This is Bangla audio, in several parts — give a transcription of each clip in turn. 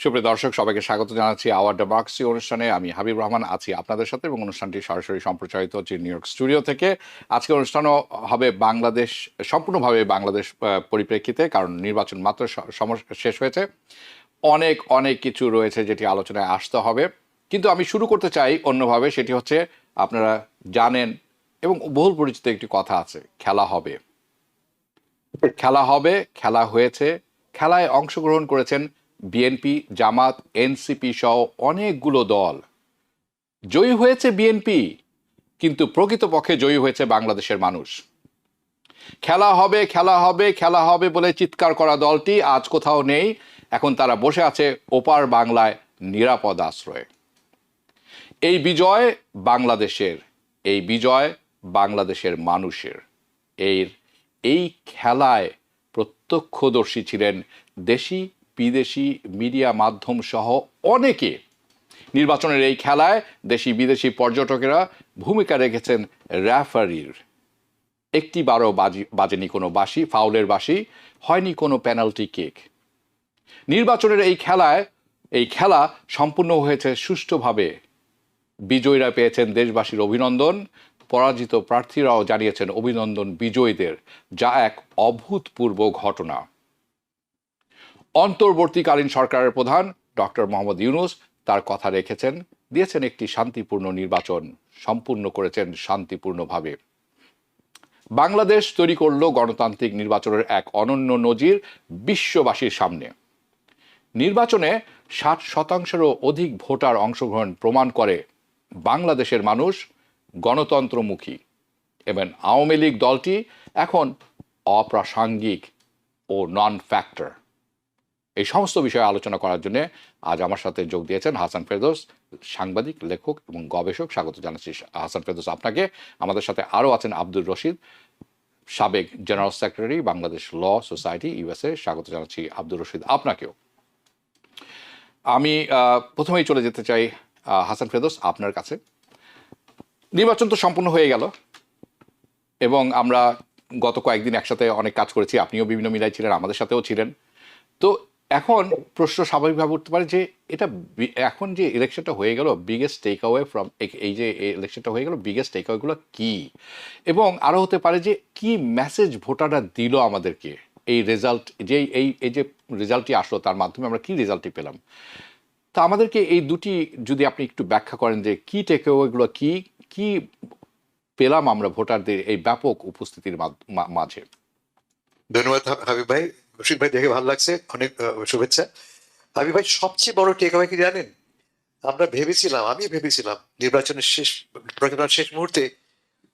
সুপ্রিয় দর্শক, সবাইকে স্বাগত জানাচ্ছি আওয়ার ডেমোক্রেসি অনুষ্ঠানে। আমি হাবিব রহমান আছি আপনাদের সাথে এবং অনুষ্ঠানটি সরাসরি সম্প্রচারিত হচ্ছে নিউ ইয়র্ক স্টুডিও থেকে। আজকে অনুষ্ঠানও হবে বাংলাদেশ, সম্পূর্ণভাবে বাংলাদেশ পরিপ্রেক্ষিতে, কারণ নির্বাচন মাত্র শেষ হয়েছে। অনেক অনেক কিছু রয়েছে যেটি আলোচনায় আসতে হবে, কিন্তু আমি শুরু করতে চাই অন্যভাবে। সেটি হচ্ছে, আপনারা জানেন এবং বহুল পরিচিত একটি কথা আছে, খেলা হবে। খেলা হবে, খেলা হয়েছে। খেলায় অংশগ্রহণ করেছেন বিএনপি, জামাত, এনসিপি সহ অনেকগুলো দল। জয়ী হয়েছে বিএনপি, কিন্তু প্রকৃতপক্ষে জয়ী হয়েছে বাংলাদেশের মানুষ। খেলা হবে, খেলা হবে, খেলা হবে বলে চিৎকার করা দলটি আজ কোথাও নেই। এখন তারা বসে আছে ওপার বাংলায় নিরাপদ আশ্রয়ে। এই বিজয় বাংলাদেশের, এই বিজয় বাংলাদেশের মানুষের। এই খেলায় প্রত্যক্ষদর্শী ছিলেন দেশি বিদেশি মিডিয়া মাধ্যম সহ অনেকে। নির্বাচনের এই খেলায় দেশি বিদেশি পর্যটকেরা ভূমিকা রেখেছেন রেফারির। একটি বারও বাজেনি কোনো বাঁশি, ফাউলের বাঁশি, হয়নি কোনো পেনাল্টি কিক। নির্বাচনের এই খেলা সম্পূর্ণ হয়েছে সুষ্ঠুভাবে। বিজয়ীরা পেয়েছেন দেশবাসীর অভিনন্দন, পরাজিত প্রার্থীরাও জানিয়েছেন অভিনন্দন বিজয়ীদের, যা এক অভূতপূর্ব ঘটনা। অন্তর্বর্তীকালীন সরকারের প্রধান ডক্টর মোহাম্মদ ইউনূস তার কথা রেখেছেন, দিয়েছেন একটি শান্তিপূর্ণ নির্বাচন, সম্পূর্ণ করেছেন শান্তিপূর্ণভাবে। বাংলাদেশ তৈরি করল গণতান্ত্রিক নির্বাচনের এক অনন্য নজির বিশ্ববাসীর সামনে। নির্বাচনে 60%-রও অধিক ভোটার অংশগ্রহণ প্রমাণ করে বাংলাদেশের মানুষ গণতন্ত্রমুখী এবং আওয়ামী লীগ দলটি এখন অপ্রাসঙ্গিক ও নন ফ্যাক্টর। এই সমস্ত বিষয়ে আলোচনা করার জন্য আজ আমার সাথে যোগ দিয়েছেন হাসান ফেরদৌস, সাংবাদিক, লেখক এবং গবেষক। স্বাগত জানাচ্ছি হাসান ফেরদৌস আপনাকে। আমাদের সাথে আরও আছেন আব্দুর রশিদ, সাবেক general secretary, Bangladesh law society, USA. স্বাগত জানাচ্ছি আব্দুর রশিদ আপনাকেও। আমি প্রথমেই চলে যেতে চাই হাসান ফেরদৌস আপনার কাছে। নির্বাচন তো সম্পূর্ণ হয়ে গেল এবং আমরা গত কয়েকদিন একসাথে অনেক কাজ করেছি। আপনিও বিভিন্ন মিডিয়ায় ছিলেন, আমাদের সাথেও ছিলেন। তো এখন প্রশ্ন স্বাভাবিকভাবে উঠতে পারে যে এটা এখন যে ইলেকশনটা হয়ে গেল, বিগেস্ট টেক অ্যাওয়ে ফ্রম এই যে ইলেকশনটা হয়ে গেল, বিগেস্ট টেক অ্যাওয়েগুলো কী? এবং আরও হতে পারে যে কি মেসেজ ভোটাররা দিল আমাদেরকে এই রেজাল্ট, যে এই যে রেজাল্টটি আসলো, তার মাধ্যমে আমরা কি রেজাল্টটি পেলাম। তা আমাদেরকে এই দুটি যদি আপনি একটু ব্যাখ্যা করেন যে কি টেক অ্যাওয়েগুলো, কি কি পেলাম আমরা ভোটারদের এই ব্যাপক উপস্থিতির মাঝে। ধন্যবাদ হাবিব ভাই। রশিদ ভাই, দেখে ভালো লাগছে, অনেক শুভেচ্ছা। হাবিব ভাই, সবচেয়ে বড় টেক আওয়ে কি জানেন? আমি ভেবেছিলাম নির্বাচনের শেষ মুহূর্তে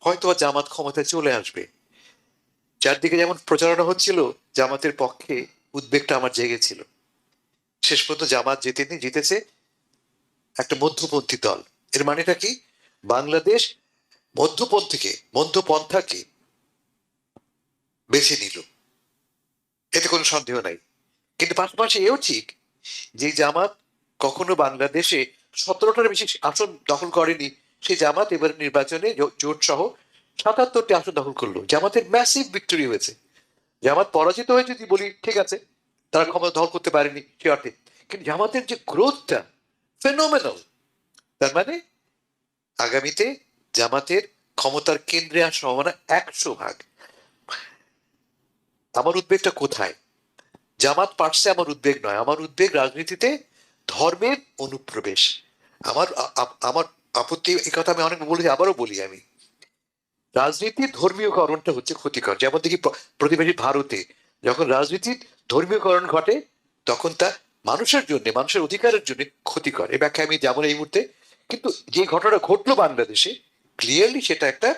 হয়তো জামাত ক্ষমতায় চলে আসবে। চারদিকে যেমন প্রচারণা হচ্ছিল জামাতের পক্ষে, উদ্বেগটা আমার জেগেছিল। শেষ পর্যন্ত জামাত জিতেছে একটা মধ্যপন্থী দল। এর মানেটা কি? বাংলাদেশ মধ্যপন্থাকে বেছে নিল, এতে কোনো সন্দেহ নাই। কিন্তু পাশাপাশি এও ঠিক যে জামাত কখনো বাংলাদেশে 17টার বেশি আসন দখল করেনি, সেই জামাত এবার নির্বাচনে জোট সহ 77টি আসন দখল করলো। জামাতের ম্যাসিভ ভিক্টরি হয়েছে। জামাত পরাজিত হয়েছে যদি বলি ঠিক আছে, তারা ক্ষমতা দখল করতে পারেনি সে অর্থে, কিন্তু জামাতের যে গ্রোথটা ফেনোমেনাল। তার মানে আগামীতে জামাতের ক্ষমতার কেন্দ্রে আসার সম্ভাবনা 100%। আমার উদ্বেগটা কোথায়? জামাত পারছে, আমার উদ্বেগ নয়। আমার উদ্বেগ রাজনীতিতে ধর্মের অনুপ্রবেশ। আমার আমার আপত্তি, এই কথা আমি অনেক বলেছি, আবারও বলি, আমি রাজনীতির ধর্মীয়করণটা হচ্ছে ক্ষতিকর। যেমন দেখি প্রতিবেশী ভারতে যখন রাজনীতির ধর্মীয়করণ ঘটে, তখন তা মানুষের জন্য, মানুষের অধিকারের জন্য ক্ষতিকর। এ ব্যাখ্যা আমি যেমন এই মুহূর্তে, কিন্তু যে ঘটনা ঘটলো বাংলাদেশে, ক্লিয়ারলি সেটা একটা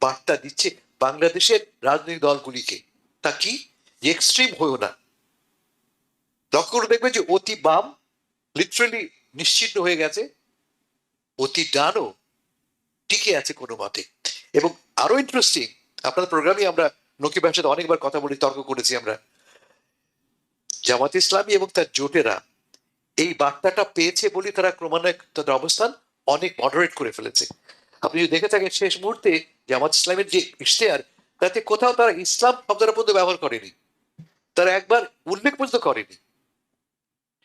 বার্তা দিচ্ছে বাংলাদেশের রাজনৈতিক দলগুলিকে। তা কি? এক্সট্রিম হয়েও না। লক্ষ্য করে দেখবে যে অতি বাম লিটারালি নিশ্চিহ্ন হয়ে গেছে, অতি ডানও টিকে আছে কোনো মতে। এবং আরো ইন্টারেস্টিং, আপনার প্রোগ্রামে আমরা নকিবের সাথে অনেকবার কথা বলি, তর্ক করেছি আমরা, জামাত ইসলামী এবং তার জোটেরা এই বার্তাটা পেয়েছে বলে তারা ক্রমান্বয়ে তাদের অবস্থান অনেক মডারেট করে ফেলেছে। আপনি যদি দেখে থাকেন শেষ মুহূর্তে জামাত ইসলামের যে ইশতেহার, তাতে কোথাও তারা ইসলাম শব্দটা পর্যন্ত ব্যবহার করেনি, তারা একবার উল্লেখ পর্যন্ত করেনি।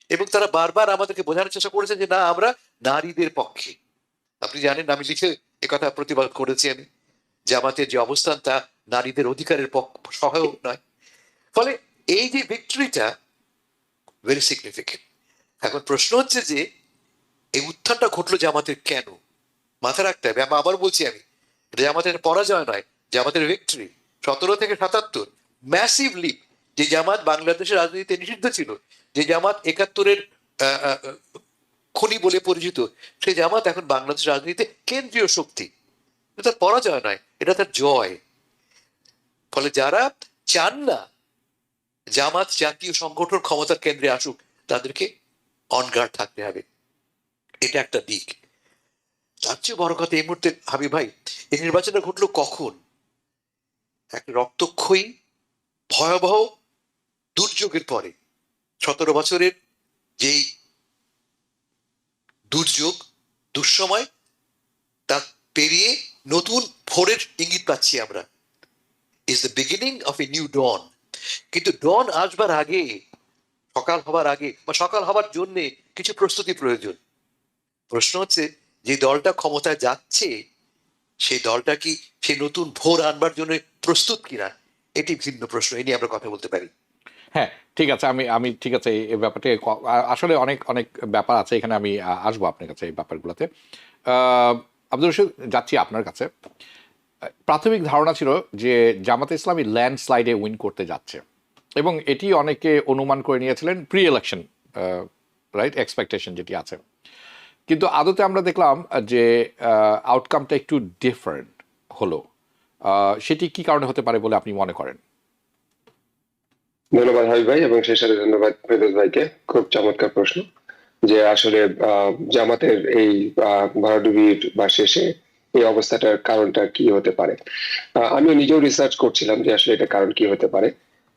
এবং তারা বারবার আমাদেরকে বোঝানোর চেষ্টা করেছে যে না, আমরা নারীদের পক্ষে। আপনি জানেন, আমি লিখে একথা প্রতিবাদ করেছি আমি, জামাতের যে অবস্থান তা নারীদের অধিকারের সহায়ক নয়। ফলে এই যে ভিক্টরিটা ভেরি সিগনিফিকেন্ট। এখন প্রশ্ন হচ্ছে যে এই উত্থানটা ঘটলো জামাতের কেন? মাথা রাখতে হবে। আমি আবার বলছি, আমি এটা জামাতের পরাজয় নয়, জামাতের ভিক্টরি। 17 থেকে 77 ম্যাসিভ লিপ। যে জামাত বাংলাদেশের রাজনীতিতে নিষিদ্ধ ছিল, যে জামাত 71-এর খনি বলে পরিচিত, সেই জামাত এখন বাংলাদেশ রাজনীতিতে কেন্দ্রীয় শক্তি। এটা তার পরাজয় নয়, এটা তার জয়। ফলে যারা চান না জামাত জাতীয় সংগঠন ক্ষমতার কেন্দ্রে আসুক, তাদেরকে অন গার্ড থাকতে হবে। এটা একটা দিক। তার চেয়ে বড় কথা, এই মুহূর্তে হাবিব ভাই, এই নির্বাচনটা ঘটলো কখন? একটা রক্তক্ষয়ী ভয়াবহ দুর্যোগের পরে। 17 বছরের যেই দুর্যোগ, দুঃসময়, তা পেরিয়ে নতুন ভোরের ইঙ্গিত পাচ্ছি আমরা। Is the beginning of a new dawn. কিন্তু ডন আসবার আগে, সকাল হবার আগে বা সকাল হবার জন্য কিছু প্রস্তুতি প্রয়োজন। প্রশ্ন হচ্ছে, যে দলটা ক্ষমতায় যাচ্ছে সেই দলটা কি সেই নতুন ভোর আনবার জন্য প্রস্তুত কিনা, এটি ভিন্ন প্রশ্ন। এ নিয়ে আমরা কথা বলতে পারি। হ্যাঁ, ঠিক আছে, আমি আমি ঠিক আছে, এই ব্যাপারটা আসলে অনেক অনেক ব্যাপার আছে এখানে, আমি আসবো আপনার কাছে এই ব্যাপারগুলোতে। আব্দুর রশিদ, যাচ্ছি আপনার কাছে। প্রাথমিক ধারণা ছিল যে জামাতে ইসলামী ল্যান্ডস্লাইডে উইন করতে যাচ্ছে, এবং এটি অনেকে অনুমান করে নিয়েছিলেন প্রি ইলেকশন, রাইট, এক্সপেকটেশন যেটি আছে। কিন্তু আদতে আমরা দেখলাম যে আউটকামটা একটু ডিফারেন্ট হলো। সেটি কি কারণে হতে পারে বলে আপনি মনে করেন? ধন্যবাদ হাবিব ভাই, এবং সেই সাথে ধন্যবাদ ফেরদৌস ভাইকে। খুব চমৎকার প্রশ্ন যে আসলে জামাতের এই ভরাডুবির বা শেষে এই অবস্থাটার কারণটা কি হতে পারে। আমিও নিজেও রিসার্চ করছিলাম যে আসলে এটা কারণ কি হতে পারে।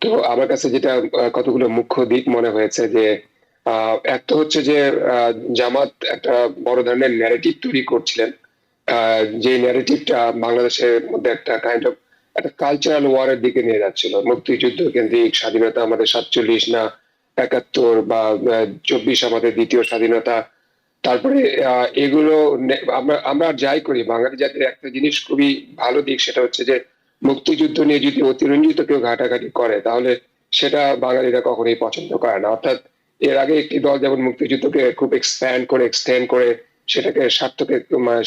তো আমার কাছে যেটা কতগুলো মুখ্য দিক মনে হয়েছে যে এক তো হচ্ছে যে জামাত একটা বড় ধরনের ন্যারেটিভ তৈরি করছিলেন, যে ন্যারেটিভটা বাংলাদেশের মধ্যে একটা কাইন্ড অফ একটা কালচারাল ওয়ারের দিকে নিয়ে যাচ্ছিল। মুক্তিযুদ্ধ কেন্দ্রিক স্বাধীনতা আমাদের 47 না 71, বা 24 আমাদের দ্বিতীয় স্বাধীনতা। তারপরে এগুলো আমরা আমরা যাই করি, বাঙালি জাতির একটা জিনিস খুবই ভালো দিক, সেটা হচ্ছে যে মুক্তিযুদ্ধ নিয়ে যদি অতিরঞ্জিত কেউ ঘাটাঘাটি করে, তাহলে সেটা বাঙালিরা কখনোই পছন্দ করে না। অর্থাৎ এর আগে একটি দল যেমন মুক্তিযুদ্ধকে খুব এক্সটেন্ড করে সেটাকে স্বার্থকে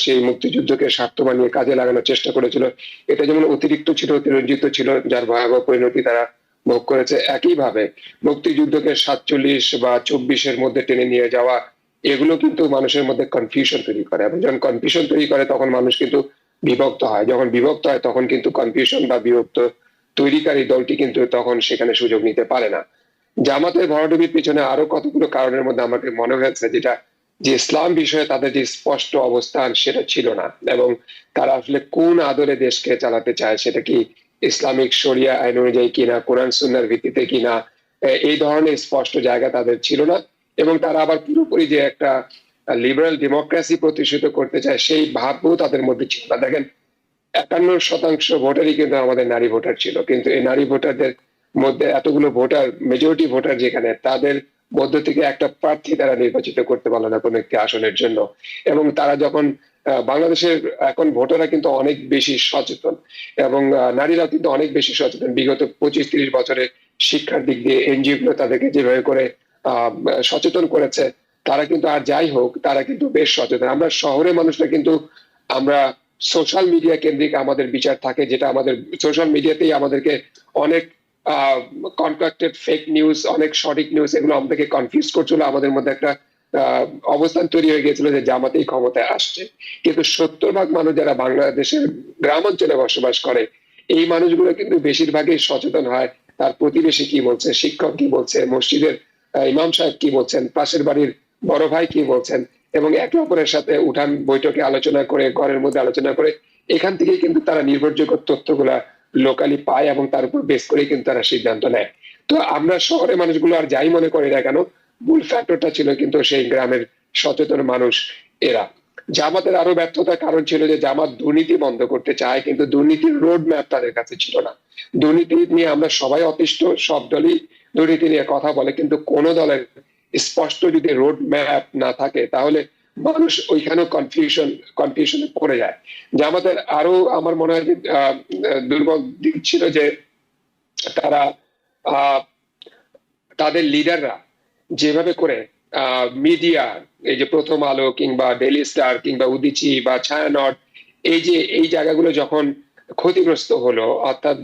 সেই মুক্তিযুদ্ধকে স্বার্থ বানিয়ে কাজে লাগানোর চেষ্টা করেছিল, এটা যেমন অতিরিক্ত ছিল, অতিরঞ্জিত ছিল, যার ভয়াবহ পরিণতি তারা ভোগ করেছে। একইভাবে মুক্তিযুদ্ধকে 47 বা 24-এর মধ্যে টেনে নিয়ে যাওয়া, এগুলো কিন্তু মানুষের মধ্যে কনফিউশন তৈরি করে, এবং যখন কনফিউশন তৈরি করে তখন মানুষ কিন্তু বিভক্ত হয়। যখন বিভক্ত হয় তখন কিন্তু কনফিউশন বা বিভক্ত তৈরিকারী দলটি কিন্তু তখন সেখানে সুযোগ নিতে পারে না। জামাতের ভরাডুবির পিছনে আরো কতগুলো কারণের মধ্যে আমাকে মনে হয়েছে, যেটা যে ইসলাম বিষয়ে তাদের যে স্পষ্ট অবস্থান সেটা ছিল না, এবং তারা আসলে কোন আদলে দেশকে চালাতে চায়, সেটা কি ইসলামিক শরিয়া আইন অনুযায়ী কিনা, কোরআন সুন্নাহর ভিত্তিতে কিনা, এই ধরনের স্পষ্ট জায়গা তাদের ছিল না। এবং তারা আবার পুরোপুরি যে একটা লিবারাল ডেমোক্রেসি প্রতিষ্ঠিত করতে চায়, সেই ভাবও তাদের মধ্যে ছিল না। দেখেন, 51% ভোটারই কিন্তু আমাদের নারী ভোটার ছিল, কিন্তু এই নারী ভোটারদের মধ্যে এতগুলো ভোটার, মেজরিটি ভোটার যেখানে, তাদের মধ্য থেকে একটা প্রার্থী তারা নির্বাচিত করতে পারলো না কোনো একটি আসনের জন্য। এবং তারা যখন বাংলাদেশের এখন ভোটাররা কিন্তু অনেক বেশি সচেতন, এবং নারীরা কিন্তু অনেক বেশি সচেতন। বিগত 25-30 বছরে শিক্ষার দিক দিয়ে এনজিও গুলো তাদেরকে যেভাবে করে সচেতন করেছে, তারা কিন্তু, আর যাই হোক, তারা কিন্তু বেশ সচেতন। আমরা শহরের মানুষরা কিন্তু আমরা সোশ্যাল মিডিয়া কেন্দ্রিক আমাদের বিচার থাকে, যেটা আমাদের সোশ্যাল মিডিয়াতেই আমাদেরকে অনেক কনট্রাক্টেড ফেক নিউজ, অনেক সঠিক নিউজ, এগুলো আমাদেরকে কনফিউজ করছিল। আমাদের মধ্যে একটা অবস্থান তৈরি হয়ে গিয়েছিল যে জামাতেই ক্ষমতায় আসছে। কিন্তু 70% মানুষ যারা বাংলাদেশের গ্রাম অঞ্চলে বসবাস করে, এই মানুষগুলো কিন্তু বেশিরভাগই সচেতন হয়। তার প্রতিবেশী কি বলছে, শিক্ষক কি বলছে, মসজিদের ইমাম সাহেব কি বলছেন, পাশের বাড়ির বড় ভাই কি বলছেন, এবং একে অপরের সাথে উঠান বৈঠকে আলোচনা করে, ঘরের মধ্যে আলোচনা করে, এখান থেকেই কিন্তু তারা নির্ভরযোগ্য তথ্যগুলা লোকালি পায়, এবং তার উপর বেস করে কিন্তু তারা সিদ্ধান্ত নেয়। তো আমরা শহরের মানুষগুলো আর যাই মনে করি না কেন, মূল ফ্যাক্টরটা ছিল কিন্তু সেই গ্রামের সচেতন মানুষ এরা। জামাতের আরো ব্যর্থতার কারণ ছিল যে জামাত দুর্নীতি বন্ধ করতে চায়, কিন্তু দুর্নীতির রোড ম্যাপ তাদের কাছে ছিল না। দুর্নীতি নিয়ে আমরা সবাই অতিষ্ঠ, সব দলই দুর্নীতি নিয়ে কথা বলে, কিন্তু কোন দলের স্পষ্ট যদি রোড ম্যাপ না থাকে তাহলে মানুষ ওইখানেও কনফিউশনে পড়ে যায়। জামাতের আরো আমার মনে হয় যে দুর্বল দিক ছিল যে তারা আহ তাদের লিডাররা যেভাবে করে মিডিয়া, এই যে প্রথম আলো কিংবা ডেইলি স্টার কিংবা উদিচি বা ছায়ানট, এই জায়গাগুলো যখন ক্ষতিগ্রস্ত হলো, অর্থাৎ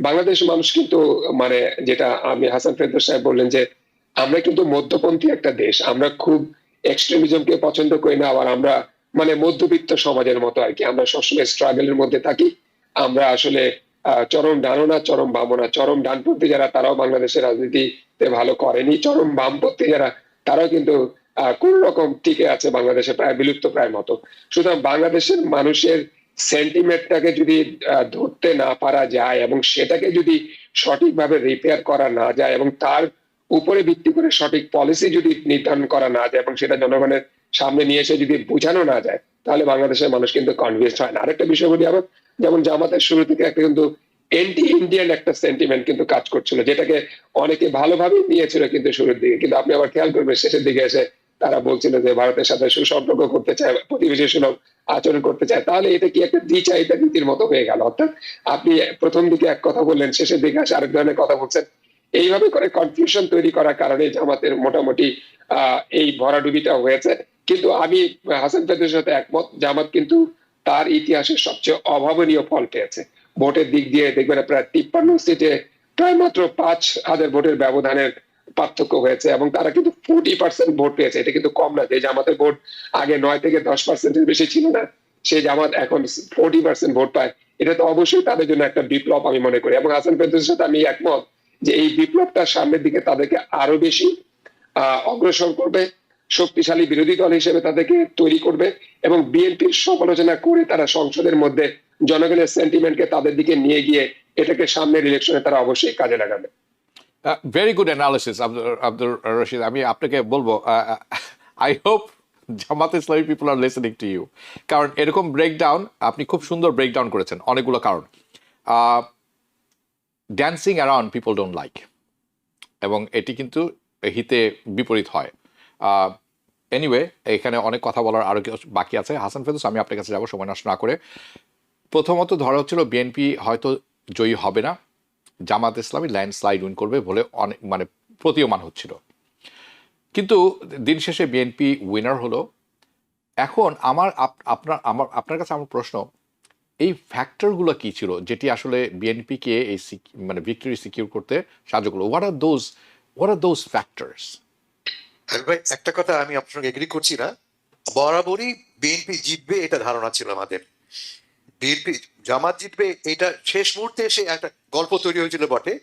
বাংলাদেশ মানুষ কিন্তু মানে যেটা আমি হাসান ফেরদৌস সাহেব বললেন যে আমরা কিন্তু মধ্যপন্থী একটা দেশ, আমরা খুব এক্সট্রিমিজমকে পছন্দ করি না, আবার আমরা মানে মধ্যবিত্ত সমাজের মতো আর কি, আমরা সবসময় স্ট্রাগলের মধ্যে থাকি। আমরা আসলে চরম ডানও না চরম বামও না, চরম ডানপন্থী যারা তারাও বাংলাদেশের রাজনীতিতে ভালো করেনি, চরম বামপন্থী যারা তারাও কিন্তু কোন রকম টিকে আছে বাংলাদেশে, প্রায় বিলুপ্ত প্রায় মতো। সুতরাং বাংলাদেশের মানুষের সেন্টিমেন্টটাকে যদি ধরতে না পারা যায় এবং সেটাকে যদি সঠিকভাবে রিপেয়ার করা না যায় এবং তার উপরে ভিত্তি করে সঠিক পলিসি যদি নির্ধারণ করা না যায় এবং সেটা জনগণের সামনে নিয়ে এসে যদি বোঝানো না যায়, তাহলে বাংলাদেশের মানুষ কিন্তু কনভিন্স হয় না। আরেকটা বিষয় বলি আবার, যেমন জামাতের শুরু থেকে একটা কিন্তু এন্টি ইন্ডিয়ান একটা সেন্টিমেন্ট কিন্তু কাজ করছিল, যেটাকে অনেকে ভালোভাবে নিয়েছিল কিন্তু শুরুর দিকে, কিন্তু আপনি আবার খেয়াল করবেন শেষের দিকে এসে তারা বলছিল যে ভারতের সাথে সুসম্পর্ক করতে চায়, প্রতিবেশী সুলভ আচরণ করতে চায়। তাহলে এটা কি একটা দ্বিচারিতা নীতির মতো হয়ে গেল? অর্থাৎ আপনি প্রথম দিকে এক কথা বললেন, শেষের দিকে আসে আরেক ধরনের কথা বলছেন। এইভাবে করে কনফিউশন তৈরি করার কারণে জামাতের মোটামুটি এই ভরাডুবিটা হয়েছে। কিন্তু আমি হাসান ফেরদৌসের সাথে একমত, জামাত কিন্তু তার ইতিহাসের সবচেয়ে অভাবনীয় ফল পেয়েছে। ভোটের দিক দিয়ে দেখবেন প্রায় 53 সিটে প্রায় মাত্র 5,000 ভোটের ব্যবধানের পার্থক্য হয়েছে এবং তারা কিন্তু 40% ভোট পেয়েছে। এটা কিন্তু কম না, যে জামাতের ভোট আগে 9 থেকে 10%-এর বেশি ছিল না, সেই জামাত এখন 40% ভোট পায়। এটা তো অবশ্যই তাদের জন্য একটা বিপ্লব আমি মনে করি, এবং হাসান ফেরদৌসের সাথে আমি একমত যে এই বিপ্লবটা সামনের দিকে তাদেরকে আরো বেশি অগ্রসর করবে, শক্তিশালী বিরোধী দল হিসেবে তাদেরকে তৈরি করবে এবং বিএনপির সমালোচনা করে তারা সংসদের মধ্যে জনগণের সেন্টিমেন্টকে তাদের দিকে নিয়ে গিয়ে এটাকে সামনের ইলেকশনে তারা অবশ্যই কাজে লাগাবে। Very good analysis Abdur Rashid. আমি আপনাকে বলবো, I hope Jamaat Islami people are listening to you, কারণ এরকম ব্রেকডাউন আপনি খুব সুন্দর ব্রেকডাউন করেছেন অনেকগুলো কারণ। Dancing around people don't like, এবং এটি কিন্তু হিতে বিপরীত হয়। এনিওয়ে, এখানে অনেক কথা বলার আরও বাকি আছে। হাসান ফেরদৌস, আমি আপনার কাছে যাবো সময় নষ্ট না করে। প্রথমত ধরা হচ্ছিল বিএনপি হয়তো জয়ী হবে না, জামাত ইসলামী ল্যান্ডস্লাইড উইন করবে বলে অনেক মানে প্রতীয়মান হচ্ছিল, কিন্তু দিন শেষে বিএনপি উইনার হলো। এখন আপনার কাছে আমার প্রশ্ন, এই ফ্যাক্টরগুলো কি ছিল যেটি আসলে বিএনপিকে এই মানে ভিক্টরি সিকিউর করতে সাহায্য করলো? What are those factors? ভাই, একটা কথা আমি আপনার সঙ্গে এগ্রি করছি না। বরাবরই বিএনপি জিতবে এটা ধারণা ছিল আমাদের। বিএনপি জামাত জিতবে এটা শেষ মুহূর্তে এসে একটা গল্প তৈরি হয়েছিল বটে,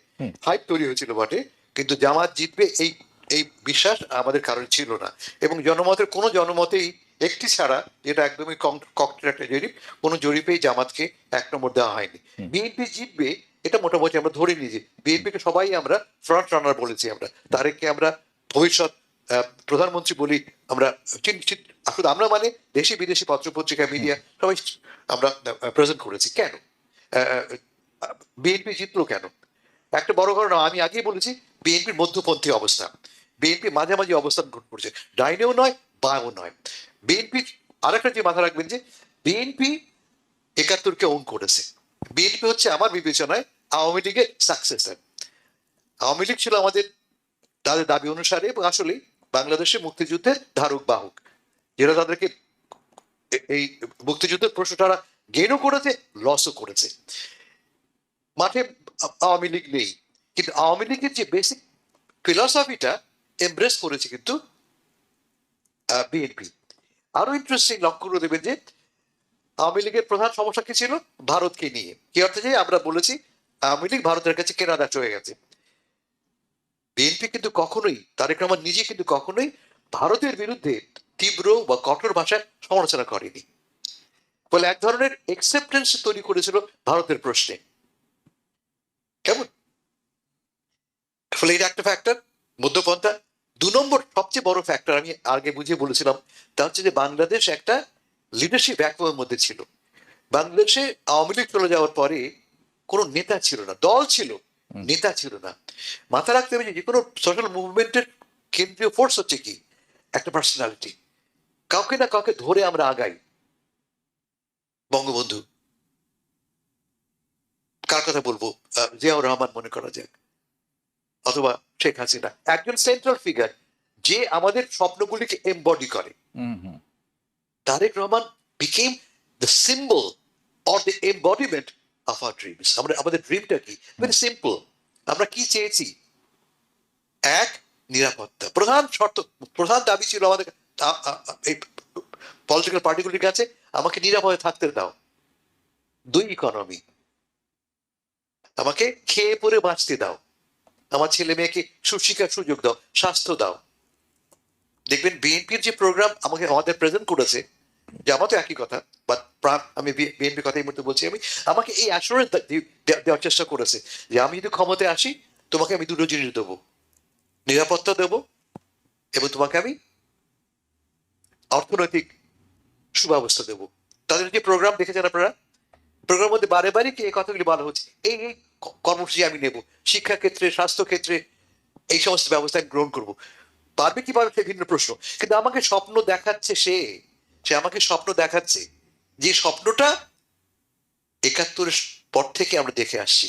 হাইপ তৈরি হয়েছিল বটে, কিন্তু জামাত জিতবে এই এই বিশ্বাস আমাদের কারণ ছিল না। এবং জনমতের কোনো জনমতেই একটি ছাড়া, যেটা একদমই ককটেল একটা জরিপ, কোনো জরিপেই জামাতকে 1 নম্বর দেওয়া হয়নি। বিএনপি জিতবে এটা মোটামুটি আমরা ধরে নিয়েছি। বিএনপিকে সবাই আমরা ফ্রন্ট রানার বলেছি, আমরা তারেককে আমরা ভবিষ্যৎ প্রধানমন্ত্রী বলি আমরা। আসলে আমরা মানে দেশি বিদেশি পত্র পত্রিকা মিডিয়া সবাই আমরা প্রেজেন্ট করেছি। কেন বিএনপি জিতলো কেন? একটা বড় কারণ আমি আগেই বলেছি, বিএনপির মধ্যপন্থী অবস্থা। বিএনপি মাঝামাঝি অবস্থান করছে, ডাইনেও নয় বামও নয়। বিএনপি আরেকটা যে মাথা রাখবেন যে বিএনপি 71-কে ওন করেছে। বিএনপি হচ্ছে আমার বিবেচনায় আওয়ামী লীগের সাকসেসর। আওয়ামী লীগ ছিল আমাদের তাদের দাবি অনুসারে এবং আসলে বাংলাদেশের মুক্তিযুদ্ধের ধারক বাহক, যেটা তাদেরকে এই মুক্তিযুদ্ধের প্রশ্ন তারা গেইনও করেছে, লসও করেছে। মাঠে আওয়ামী লীগ নেই, কিন্তু আওয়ামী লীগের যে বেসিক ফিলসফিটা এমব্রেস করেছে কিন্তু বিএনপি। আরো ইন্টারেস্টিং লক্ষ্য করে দেবেন যে আওয়ামী লীগের প্রধান সমস্যা কি ছিল? ভারতকে নিয়ে। কি অর্থে যে আমরা বলেছি আওয়ামী লীগ ভারতের কাছে কেনাদাচ হয়ে গেছে। বিএনপি কিন্তু কখনোই, তারেক রহমান নিজে কিন্তু কখনোই ভারতের বিরুদ্ধে তীব্র বা কঠোর ভাষায় সমালোচনা করেনি, ফলে এক ধরনের একসেপ্টেন্স তৈরি করেছিল ভারতের প্রশ্নে। কেমন? ফলে এটা একটা ফ্যাক্টর, মধ্যপন্থা। 2 নম্বর সবচেয়ে বড় ফ্যাক্টর আমি আগে বুঝিয়ে বলেছিলাম, তা হচ্ছে যে বাংলাদেশ একটা লিডারশিপ ভ্যাকুয়ামের মধ্যে ছিল। বাংলাদেশে আওয়ামী লীগ চলে যাওয়ার পরে কোনো নেতা ছিল না, দল ছিল, নেতা ছিল না। মাথা রাখতে হবে যে কোনো সোশ্যাল মুভমেন্টের কেন্দ্রীয় ফোর্স হচ্ছে কি একটা পার্সোনালিটি, কাউকে না কাউকে ধরে আমরা আগাই। বঙ্গবন্ধু, কার কথা বলবো, জিয়াউর রহমান মনে করা যাক, অথবা শেখ হাসিনা, একজন সেন্ট্রাল ফিগার যে আমাদের স্বপ্নগুলিকে এমবডি করে। Tarique Rahman became the symbol or the embodiment of our dreams. আমাদের ড্রিমটা কি? Very simple. আমরা কি চেয়েছি? এক, নিরাপত্তা। প্রধান শর্ত, প্রধান দাবি ছিল আমাদের এই পলিটিক্যাল পার্টিগুলির কাছে, আমাকে নিরাপদে থাকতে দাও। দুই, ইকোনমি, আমাকে খেয়ে পরে বাঁচতে দাও, আমার ছেলে মেয়েকে সুশিক্ষার সুযোগ দাও, স্বাস্থ্য দাও। দেখবেন বিএনপির যে প্রোগ্রাম আমাদের প্রেজেন্ট করেছে, যে আমার তো একই কথা, বাট আমি বিএনপির কথা এই মুহূর্তে বলছি, আমাকে এই অ্যাসুরেন্স দেওয়ার চেষ্টা করেছে যে আমি যদি ক্ষমতায় আসি তোমাকে আমি দুটো জিনিস দেবো, নিরাপত্তা দেবো এবং তোমাকে আমি অর্থনৈতিক সুব্যবস্থা দেবো। তাদের যে প্রোগ্রাম দেখেছেন আপনারা, প্রোগ্রামের মধ্যে বারে বারে কি এই কথাগুলি বলা হচ্ছে, এই এই কর্মসূচি আমি নেব, শিক্ষা ক্ষেত্রে, স্বাস্থ্য ক্ষেত্রে এই সমস্ত ব্যবস্থা আমি গ্রহণ করবো। পারবে কি পারবে ভিন্ন প্রশ্ন, কিন্তু আমাকে স্বপ্ন দেখাচ্ছে সে আমাকে স্বপ্ন দেখাচ্ছে, যে স্বপ্নটা ৭১-এর পর থেকে আমরা দেখে আসছি।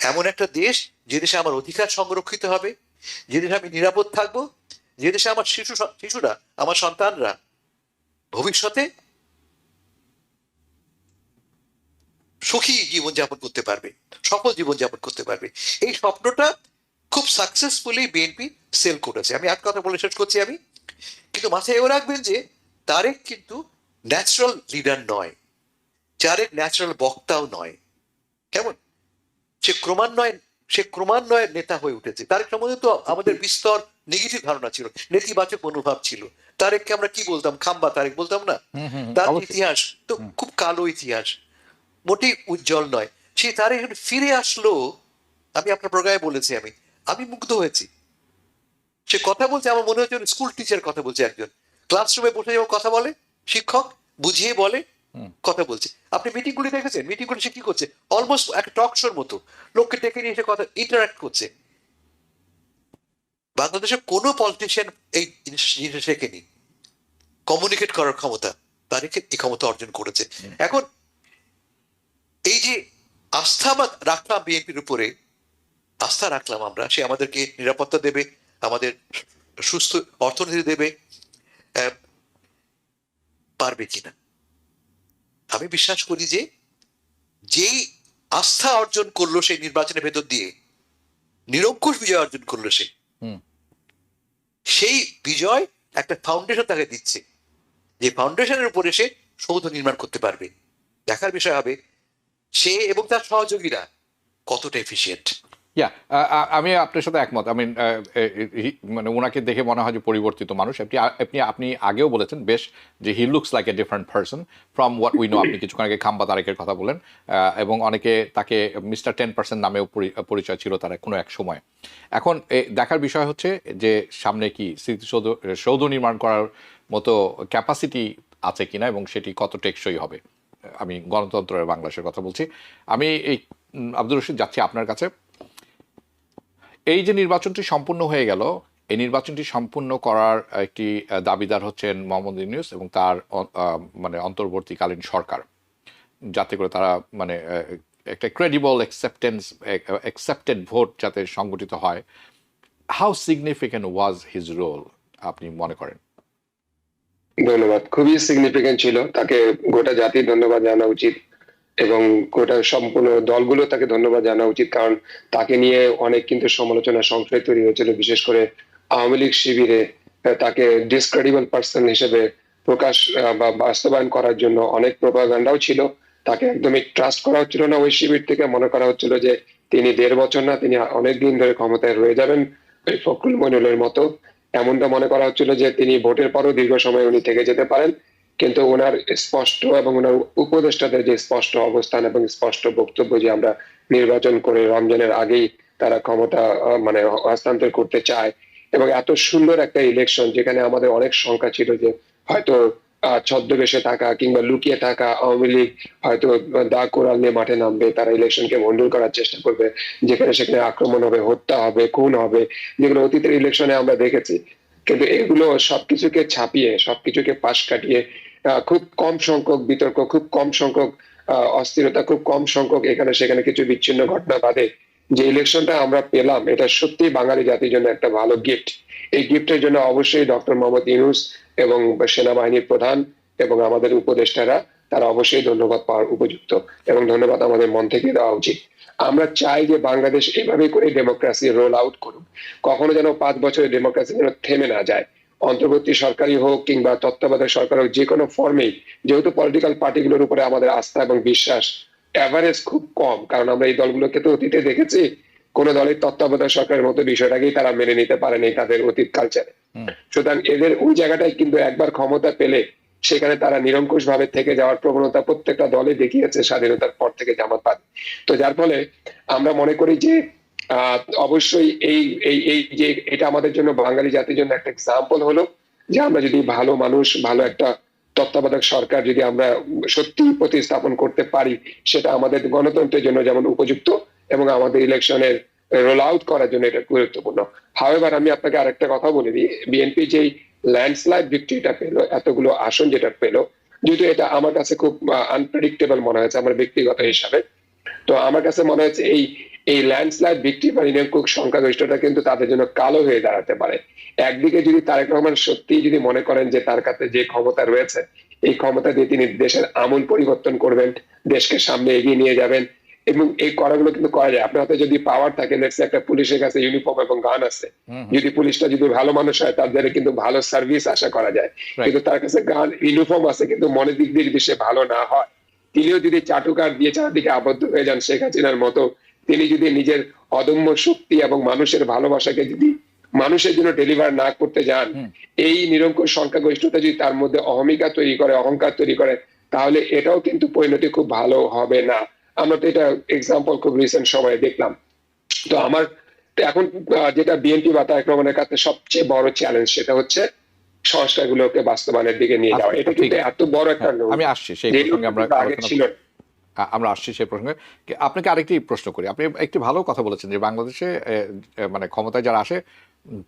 এমন একটা দেশ, যে দেশে আমার অধিকার সংরক্ষিত হবে, যে দেশে আমি নিরাপদ থাকবো, যে দেশে আমার শিশুরা, আমার সন্তানরা ভবিষ্যতে সুখী জীবনযাপন করতে পারবে, সফল জীবনযাপন করতে পারবে। এই স্বপ্নটা খুব সাকসেসফুলি বিএনপি সেল করেছে। আমি এক কথা বলে শেষ করছি আমি, কিন্তু মাথায় এও রাখবেন যে তারেক কিন্তু ন্যাচারাল লিডার নয়, তারেক ন্যাচারাল বক্তাও নয়। কেমন সে ক্রমান্বয়ে নেতা হয়ে উঠেছে। তারেক সম্বন্ধে তো আমাদের বিস্তর নেগেটিভ ধারণা ছিল, নেতিবাচক মনোভাব ছিল। তারেককে আমরা কি বলতাম? খাম্বা তারেক বলতাম না? তার ইতিহাস তো খুব কালো ইতিহাস, মোটেই উজ্জ্বল নয়। সেই তারেক ফিরে আসলো, আমি আপনার প্রোগ্রামে বলেছি, আমি মুগ্ধ হয়েছি। সে কথা বলছে, আমার মনে হচ্ছে স্কুল টিচার কথা বলছে, একজন ক্লাসরুমে বসে যখন কথা বলে, শিক্ষক বুঝিয়ে বলে, কথা বলছে। আপনি মিটিং গুলি দেখেছেন? মিটিং গুলি সে কি করছে? অলমোস্ট একটা টক শোর মতো, লোককে ডেকে নিয়ে এসে কথা ইন্টারাক্ট করছে। বাংলাদেশের কোনো পলিটিশিয়ান এই জিনিসটা শেখেনি, কমিউনিকেট করার ক্ষমতা। তারিখে এই ক্ষমতা অর্জন করেছে। এখন এই যে আস্থা রাখলাম বিএনপির উপরে, আস্থা রাখলাম আমরা, সে আমাদেরকে নিরাপত্তা দেবে, আমাদের সুস্থ অর্থনীতি দেবে, পারবে কিনা? আমি বিশ্বাস করি যে যেই আস্থা অর্জন করলো সেই নির্বাচনের ভেতর দিয়ে, নিরঙ্কুশ বিজয় অর্জন করলো সেই বিজয় একটা ফাউন্ডেশন তাকে দিচ্ছে, যে ফাউন্ডেশনের উপরে সে সৌধ নির্মাণ করতে পারবে। দেখার বিষয় হবে সে এবং তার সহযোগীরা কতটা এফিশিয়েন্ট। আমি আপনার সাথে একমত। আমি মানে ওনাকে দেখে মনে হয় যে পরিবর্তিত মানুষ। আপনি আগেও বলেছেন বেশ, যে he looks like a different person from what we know. আপনি কিছুক্ষণ আগে খাম্বা তারেকের কথা বলেন, এবং অনেকে তাকে মিস্টার 10% নামেও পরিচয় ছিল তার কোনো এক সময়। এখন দেখার বিষয় হচ্ছে যে সামনে কি স্মৃতিসৌধ নির্মাণ করার মতো ক্যাপাসিটি আছে কিনা, এবং সেটি কত টেকসই হবে। আমি গণতন্ত্রের বাংলাদেশের কথা বলছি। আমি এই আব্দুর রশিদ যাচ্ছি আপনার কাছে। এই যে নির্বাচনটি সম্পূর্ণ হয়ে গেল, এই নির্বাচনটি সম্পূর্ণ করার একটি দাবিদার হচ্ছেন মোহাম্মদ ইউনূস এবং তার অন্তর্বর্তীকালীন সরকার, যাতে করে তারা একটা ক্রেডিবল অ্যাকসেপ্টেড ভোট যাতে সংগঠিত হয়। How significant was his role আপনি মনে করেন? ধন্যবাদ। খুবই সিগনিফিকেন্ট ছিল। তাকে গোটা জাতির ধন্যবাদ জানা উচিত, এবং গোটা সম্পূর্ণ দলগুলো তাকে ধন্যবাদ জানা উচিত। কারণ তাকে নিয়ে অনেক কিন্তু সমালোচনা, সংশয় তৈরি হয়েছিল, বিশেষ করে আওয়ামী লীগ শিবিরে তাকে ডিসক্রেডিবল পার্সন হিসেবে প্রকাশ বা বাস্তবায়ন করার জন্য অনেক প্রোপাগান্ডাও ছিল। তাকে একদমই ট্রাস্ট করা হচ্ছিল না। ওই শিবির থেকে মনে করা হচ্ছিল যে তিনি ১.৫ বছর না, তিনি অনেকদিন ধরে ক্ষমতায় রয়ে যাবেন, ওই ফখরুল মইনুলের মতো। এমনটা মনে করা হচ্ছিল যে তিনি ভোটের পরও দীর্ঘ সময় উনি থেকে যেতে পারেন। কিন্তু ওনার স্পষ্ট এবং ওনার উপদেষ্টাদের যে স্পষ্ট অবস্থান এবং স্পষ্ট বক্তব্য যে আমরা নির্বাচন করে রমজানের আগেই তারা ক্ষমতা হস্তান্তর করতে চায়, এবং এত সুন্দর একটা ইলেকশন যেখানে আমাদের অনেক শঙ্কা ছিল যে হয়তো ছদ্মবেশে থাকা কিংবা লুকিয়ে থাকা আওয়ামী লীগ হয়তো দা কোরাল নিয়ে মাঠে নামবে, তারা ইলেকশনকে ভণ্ডুল করার চেষ্টা করবে, যেখানে সেখানে আক্রমণ হবে, হত্যা হবে, খুন হবে, যেগুলো অতীতের ইলেকশনে আমরা দেখেছি। কিন্তু এগুলো সবকিছুকে ছাপিয়ে, সবকিছুকে পাশ কাটিয়ে খুব কম সংখ্যক বিতর্ক, খুব কম সংখ্যক অস্থিরতা, খুব কম সংখ্যক এখানে সেখানে কিছু বিচ্ছিন্ন ঘটনা বাদে যে ইলেকশনটা আমরা পেলাম, এটা সত্যি বাঙালি জাতির জন্য একটা ভালো গিফট। এই গিফটের জন্য অবশ্যই ডক্টর মোহাম্মদ ইউনূস এবং সেনাবাহিনীর প্রধান এবং আমাদের উপদেষ্টারা, তারা অবশ্যই ধন্যবাদ পাওয়ার উপযুক্ত এবং ধন্যবাদ আমাদের মন থেকে দেওয়া উচিত। আমরা চাই যে বাংলাদেশ এভাবে করে ডেমোক্রেসি রোল আউট করুক, কখনো যেন 5 বছরের ডেমোক্রেসি যেন থেমে না যায়। অন্তর্বর্তী সরকারই হোক কিংবা তত্ত্বাবধায়ক সরকার হোক, যে কোনো ফর্মেই, যেহেতু পলিটিক্যাল পার্টিগুলোর উপরে আমাদের আস্থা এবং বিশ্বাস এভারেজ খুব কম, কারণ আমরা এই দলগুলোকে তো অতীতে দেখেছি কোন দলের তত্ত্বাবধায়ক সরকারের মতো বিষয়টাকেই তারা মেনে নিতে পারেনি তাদের অতীত কালচারে। সুতরাং এদের ওই জায়গাটায় কিন্তু একবার ক্ষমতা পেলে সেখানে তারা নিরঙ্কুশ ভাবে থেকে যাওয়ার প্রবণতা প্রত্যেকটা দলে দেখিয়েছে স্বাধীনতার পর থেকে জামাতবাদ। তো যার ফলে আমরা মনে করি যে অবশ্যই এই এই এই যে এটা আমাদের জন্য, বাঙালি জাতির জন্য একটা এক্সাম্পল হলো যে আমরা যদি ভালো মানুষ, ভালো একটা তত্ত্বাবধায়ক সরকার যদি আমরা সত্যি প্রতিস্থাপন করতে পারি, সেটা আমাদের গণতন্ত্রের জন্য যেমন উপযুক্ত এবং আমাদের ইলেকশনের রোল আউট করার জন্য এটা গুরুত্বপূর্ণ। হাওয়েভার আমি আপনাকে আরেকটা কথা বলে দিই, বিএনপি যেই ল্যান্ডস্লাইড ভিক্টরিটা পেলো, এতগুলো আসন যেটা পেলো, যেহেতু এটা আমার কাছে খুব আনপ্রেডিক্টেবল মনে হয়েছে আমার ব্যক্তিগত হিসাবে, তো আমার কাছে মনে হচ্ছে এই এই ল্যান্ডস্লাইড ভিক্টরি বা নিরঙ্কুশ সংখ্যাগরিষ্ঠতা কিন্তু তাদের জন্য কালো হয়ে দাঁড়াতে পারে। একদিকে যদি তারেক রহমান সত্যি যদি মনে করেন যে তার কাছে যে ক্ষমতা রয়েছে, এই ক্ষমতা দিয়ে তিনি দেশের আমূল পরিবর্তন করবেন, দেশকে সামনে এগিয়ে নিয়ে যাবেন, এবং এই করাগুলো কিন্তু করা যায়। আপনার হাতে যদি পাওয়ার থাকে, একটা পুলিশের কাছে ইউনিফর্ম এবং গান আছে, যদি পুলিশটা যদি ভালো মানুষ হয় তাদের কিন্তু ভালো সার্ভিস আশা করা যায়। কিন্তু তার কাছে গান ইউনিফর্ম আছে কিন্তু মনের দিক দিয়ে যদি সে ভালো না হয়, তিনিও যদি চাটুকার দিয়ে চারদিকে আবদ্ধ হয়ে যান শেখ হাসিনার মতো, তিনি যদি নিজের অদম্য শক্তি এবং মানুষের ভালোবাসাকে যদি মানুষের জন্য ডেলিভার না করতে যান, এই নিরঙ্কুশ সংখ্যাগরিষ্ঠতা যদি তার মধ্যে অহমিকা তৈরি করে, অহংকার তৈরি করে, তাহলে এটাও কিন্তু পরিণতি খুব ভালো হবে না। আমরা তো এটা এক্সাম্পল খুব রিসেন্ট সময়ে দেখলাম। তো আমার এখন যেটা বিএনপি বা তারেক রহমানের কাছে সবচেয়ে বড় চ্যালেঞ্জ, সেটা হচ্ছে সংস্কারগুলোকে বাস্তবায়নের দিকে নিয়ে যাওয়া। এটা কিন্তু এত বড় একটা আমি আসছি সেই প্রসঙ্গে, আমরা আসছি সেই প্রসঙ্গে। আপনাকে আরেকটি প্রশ্ন করি। আপনি একটি ভালো কথা বলেছেন যে বাংলাদেশে মানে ক্ষমতায় যারা আসে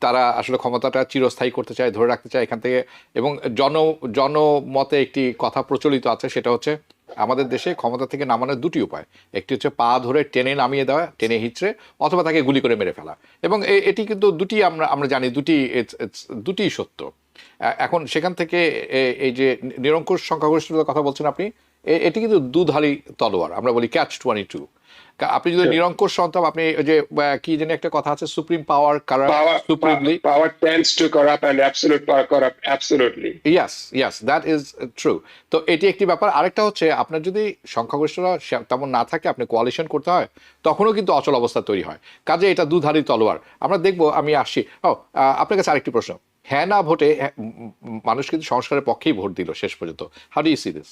তারা আসলে ক্ষমতাটা চিরস্থায়ী করতে চায়, ধরে রাখতে চায় এখান থেকে, এবং জনমতে একটি কথা প্রচলিত আছে, সেটা হচ্ছে আমাদের দেশে ক্ষমতা থেকে নামানোর দুটি উপায়। একটি হচ্ছে পা ধরে টেনে নামিয়ে দেওয়া, টেনে হিচড়ে, অথবা তাকে গুলি করে মেরে ফেলা। এবং এটি কিন্তু দুটি আমরা জানি, দুটি সত্য। এখন সেখান থেকে এই যে নিরঙ্কুশ সংখ্যাগরিষ্ঠতার কথা বলছেন আপনি, এটি কিন্তু দুধারী তলোয়ার, আমরা বলি catch-22। আপনি যদি নিরঙ্কুশ সন্তাপ, আপনি যে কি জানি একটা কথা আছে, supreme power supremely power tends to corrupt and absolute power corrupt absolutely. Yes, that is true. তো এটি একটি ব্যাপার। আরেকটা হচ্ছে আপনার যদি সংখ্যাগরিষ্ঠরা তেমন না থাকে, আপনি কোয়ালিশন করতে হয়, তখনও কিন্তু অচল অবস্থা তৈরি হয়। কাজে এটা দুধারী তলোয়ার। আমরা দেখবো, আমি আসছি। আপনার কাছে আরেকটি প্রশ্ন। হ্যাঁ না ভোটে মানুষ কিন্তু সংস্কারের পক্ষেই ভোট দিল শেষ পর্যন্ত। How do you see this?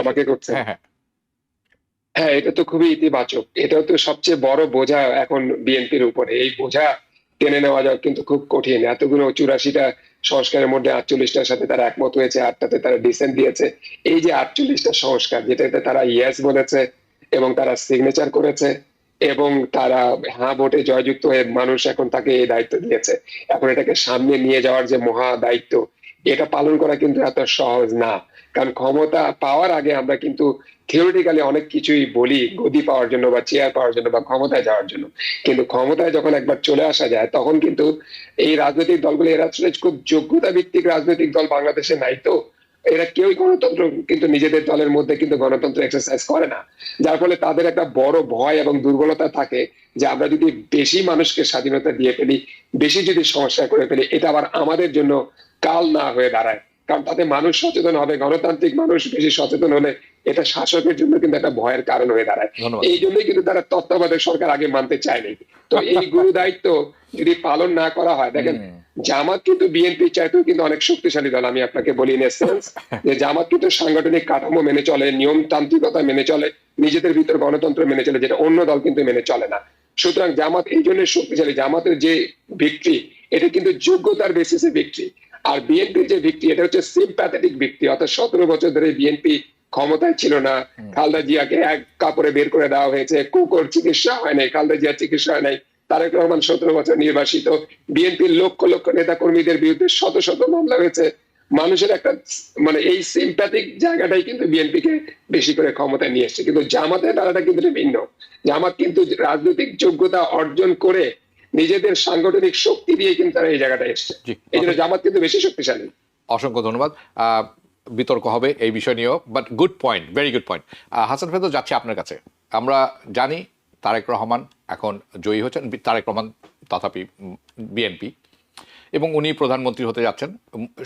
আমাকে করছে। হ্যাঁ, এটা তো খুবই ইতিবাচক। এটাও তো সবচেয়ে বড় বোঝা এখন বিএনপির উপরে। এই বোঝা টেনে নেওয়া যাওয়া কিন্তু খুব কঠিন। এতগুলো 84টা সংস্কারের মধ্যে 48টার সাথে তারা একমত হয়েছে, 8টাতে তারা ডিসেন্ট দিয়েছে। এই যে 48টা সংস্কার, যেটাতে তারা ইয়েস বলেছে এবং তারা সিগনেচার করেছে এবং তারা হ্যাঁ ভোটে জয়যুক্ত হয়ে মানুষ এখন তাকে এই দায়িত্ব দিয়েছে, এখন এটাকে সামনে নিয়ে যাওয়ার যে মহা দায়িত্ব, এটা পালন করা কিন্তু এত সহজ না। কারণ ক্ষমতা পাওয়ার আগে আমরা কিন্তু থিওরিটিক্যালি অনেক কিছুই বলি গদি পাওয়ার জন্য বা চেয়ার পাওয়ার জন্য বা ক্ষমতায় যাওয়ার জন্য, কিন্তু ক্ষমতায় যখন একবার চলে আসা যায়, তখন কিন্তু এই রাজনৈতিক দলগুলো, এরা খুব যোগ্যতা ভিত্তিক রাজনৈতিক দল বাংলাদেশে নাই। তো এরা কেউই গণতন্ত্র কিন্তু নিজেদের দলের মধ্যে কিন্তু গণতন্ত্র এক্সারসাইজ করে না, যার ফলে তাদের একটা বড় ভয় এবং দুর্বলতা থাকে যে আমরা যদি বেশি মানুষকে স্বাধীনতা দিয়ে ফেলি, বেশি যদি সমস্যা করে ফেলি, এটা আবার আমাদের জন্য কাল না হয়ে দাঁড়ায়। কারণ তাতে মানুষ সচেতন হবে, গণতান্ত্রিক মানুষ বেশি সচেতন হলে এটা শাসকের জন্য কিন্তু একটা ভয়ের কারণ হয়ে দাঁড়ায়। এই জন্যই কিন্তু তারা তত্ত্বাবধায়ক সরকার আগে মানতে চায়নি। তো এই গুরু দায়িত্ব যদি পালন না করা হয়, দেখেন জামাত কিন্তু বিএনপি চাইতেও কিন্তু অনেক শক্তিশালী দল। আমি আপনাকে বলি ইন এ সেন্স যে জামাত কিন্তু সাংগঠনিক কাঠামো মেনে চলে, নিয়মতান্ত্রিকতা মেনে চলে, নিজেদের ভিতর গণতন্ত্র মেনে চলে, যেটা অন্য দল কিন্তু মেনে চলে না। সুতরাং জামাত এই জন্য শক্তিশালী। জামাতের যে ভিক্টরি, এটা কিন্তু যোগ্যতার বেসিসে ভিক্টরি। আর বিএনপির যে ভিত্তি, এটা হচ্ছে সিম্প্যাথেটিক ভিত্তি, অর্থাৎ 17 বছর ধরে বিএনপি ক্ষমতায় ছিল না, খালেদা জিয়াকে এক কাপড়ে বের করে দেওয়া হয়েছে, কুকুর চিকিৎসা হয় নাই, খালেদা জিয়ার চিকিৎসা হয় নাই, তারেক রহমান 17 বছর নির্বাসিত, বিএনপির লক্ষ লক্ষ নেতা কর্মীদের বিরুদ্ধে শত শত মামলা হয়েছে। মানুষের একটা মানে এই সিম্প্যাথিক জায়গাটাই কিন্তু বিএনপিকে বেশি করে ক্ষমতায় নিয়ে এসছে। কিন্তু জামাতের বেলাটা কিন্তু ভিন্ন। জামাত কিন্তু রাজনৈতিক যোগ্যতা অর্জন করে নিজেদের সাংগঠনিক শক্তি দিয়ে কিন্তু তারা এই জায়গাটায় এসছে। জি, এই জন্য জামাত কিন্তু বেশি শক্তিশালী। অসংখ্য ধন্যবাদ। বিতর্ক হবে এই বিষয় নিয়েও, but good point, very good point. Hasan Ferdous, যাচ্ছি আপনার কাছে। আমরা জানি তারেক রহমান এখন জয়ী হচ্ছেন, তারেক রহমান তথাপি বিএনপি, এবং উনি প্রধানমন্ত্রী হতে যাচ্ছেন।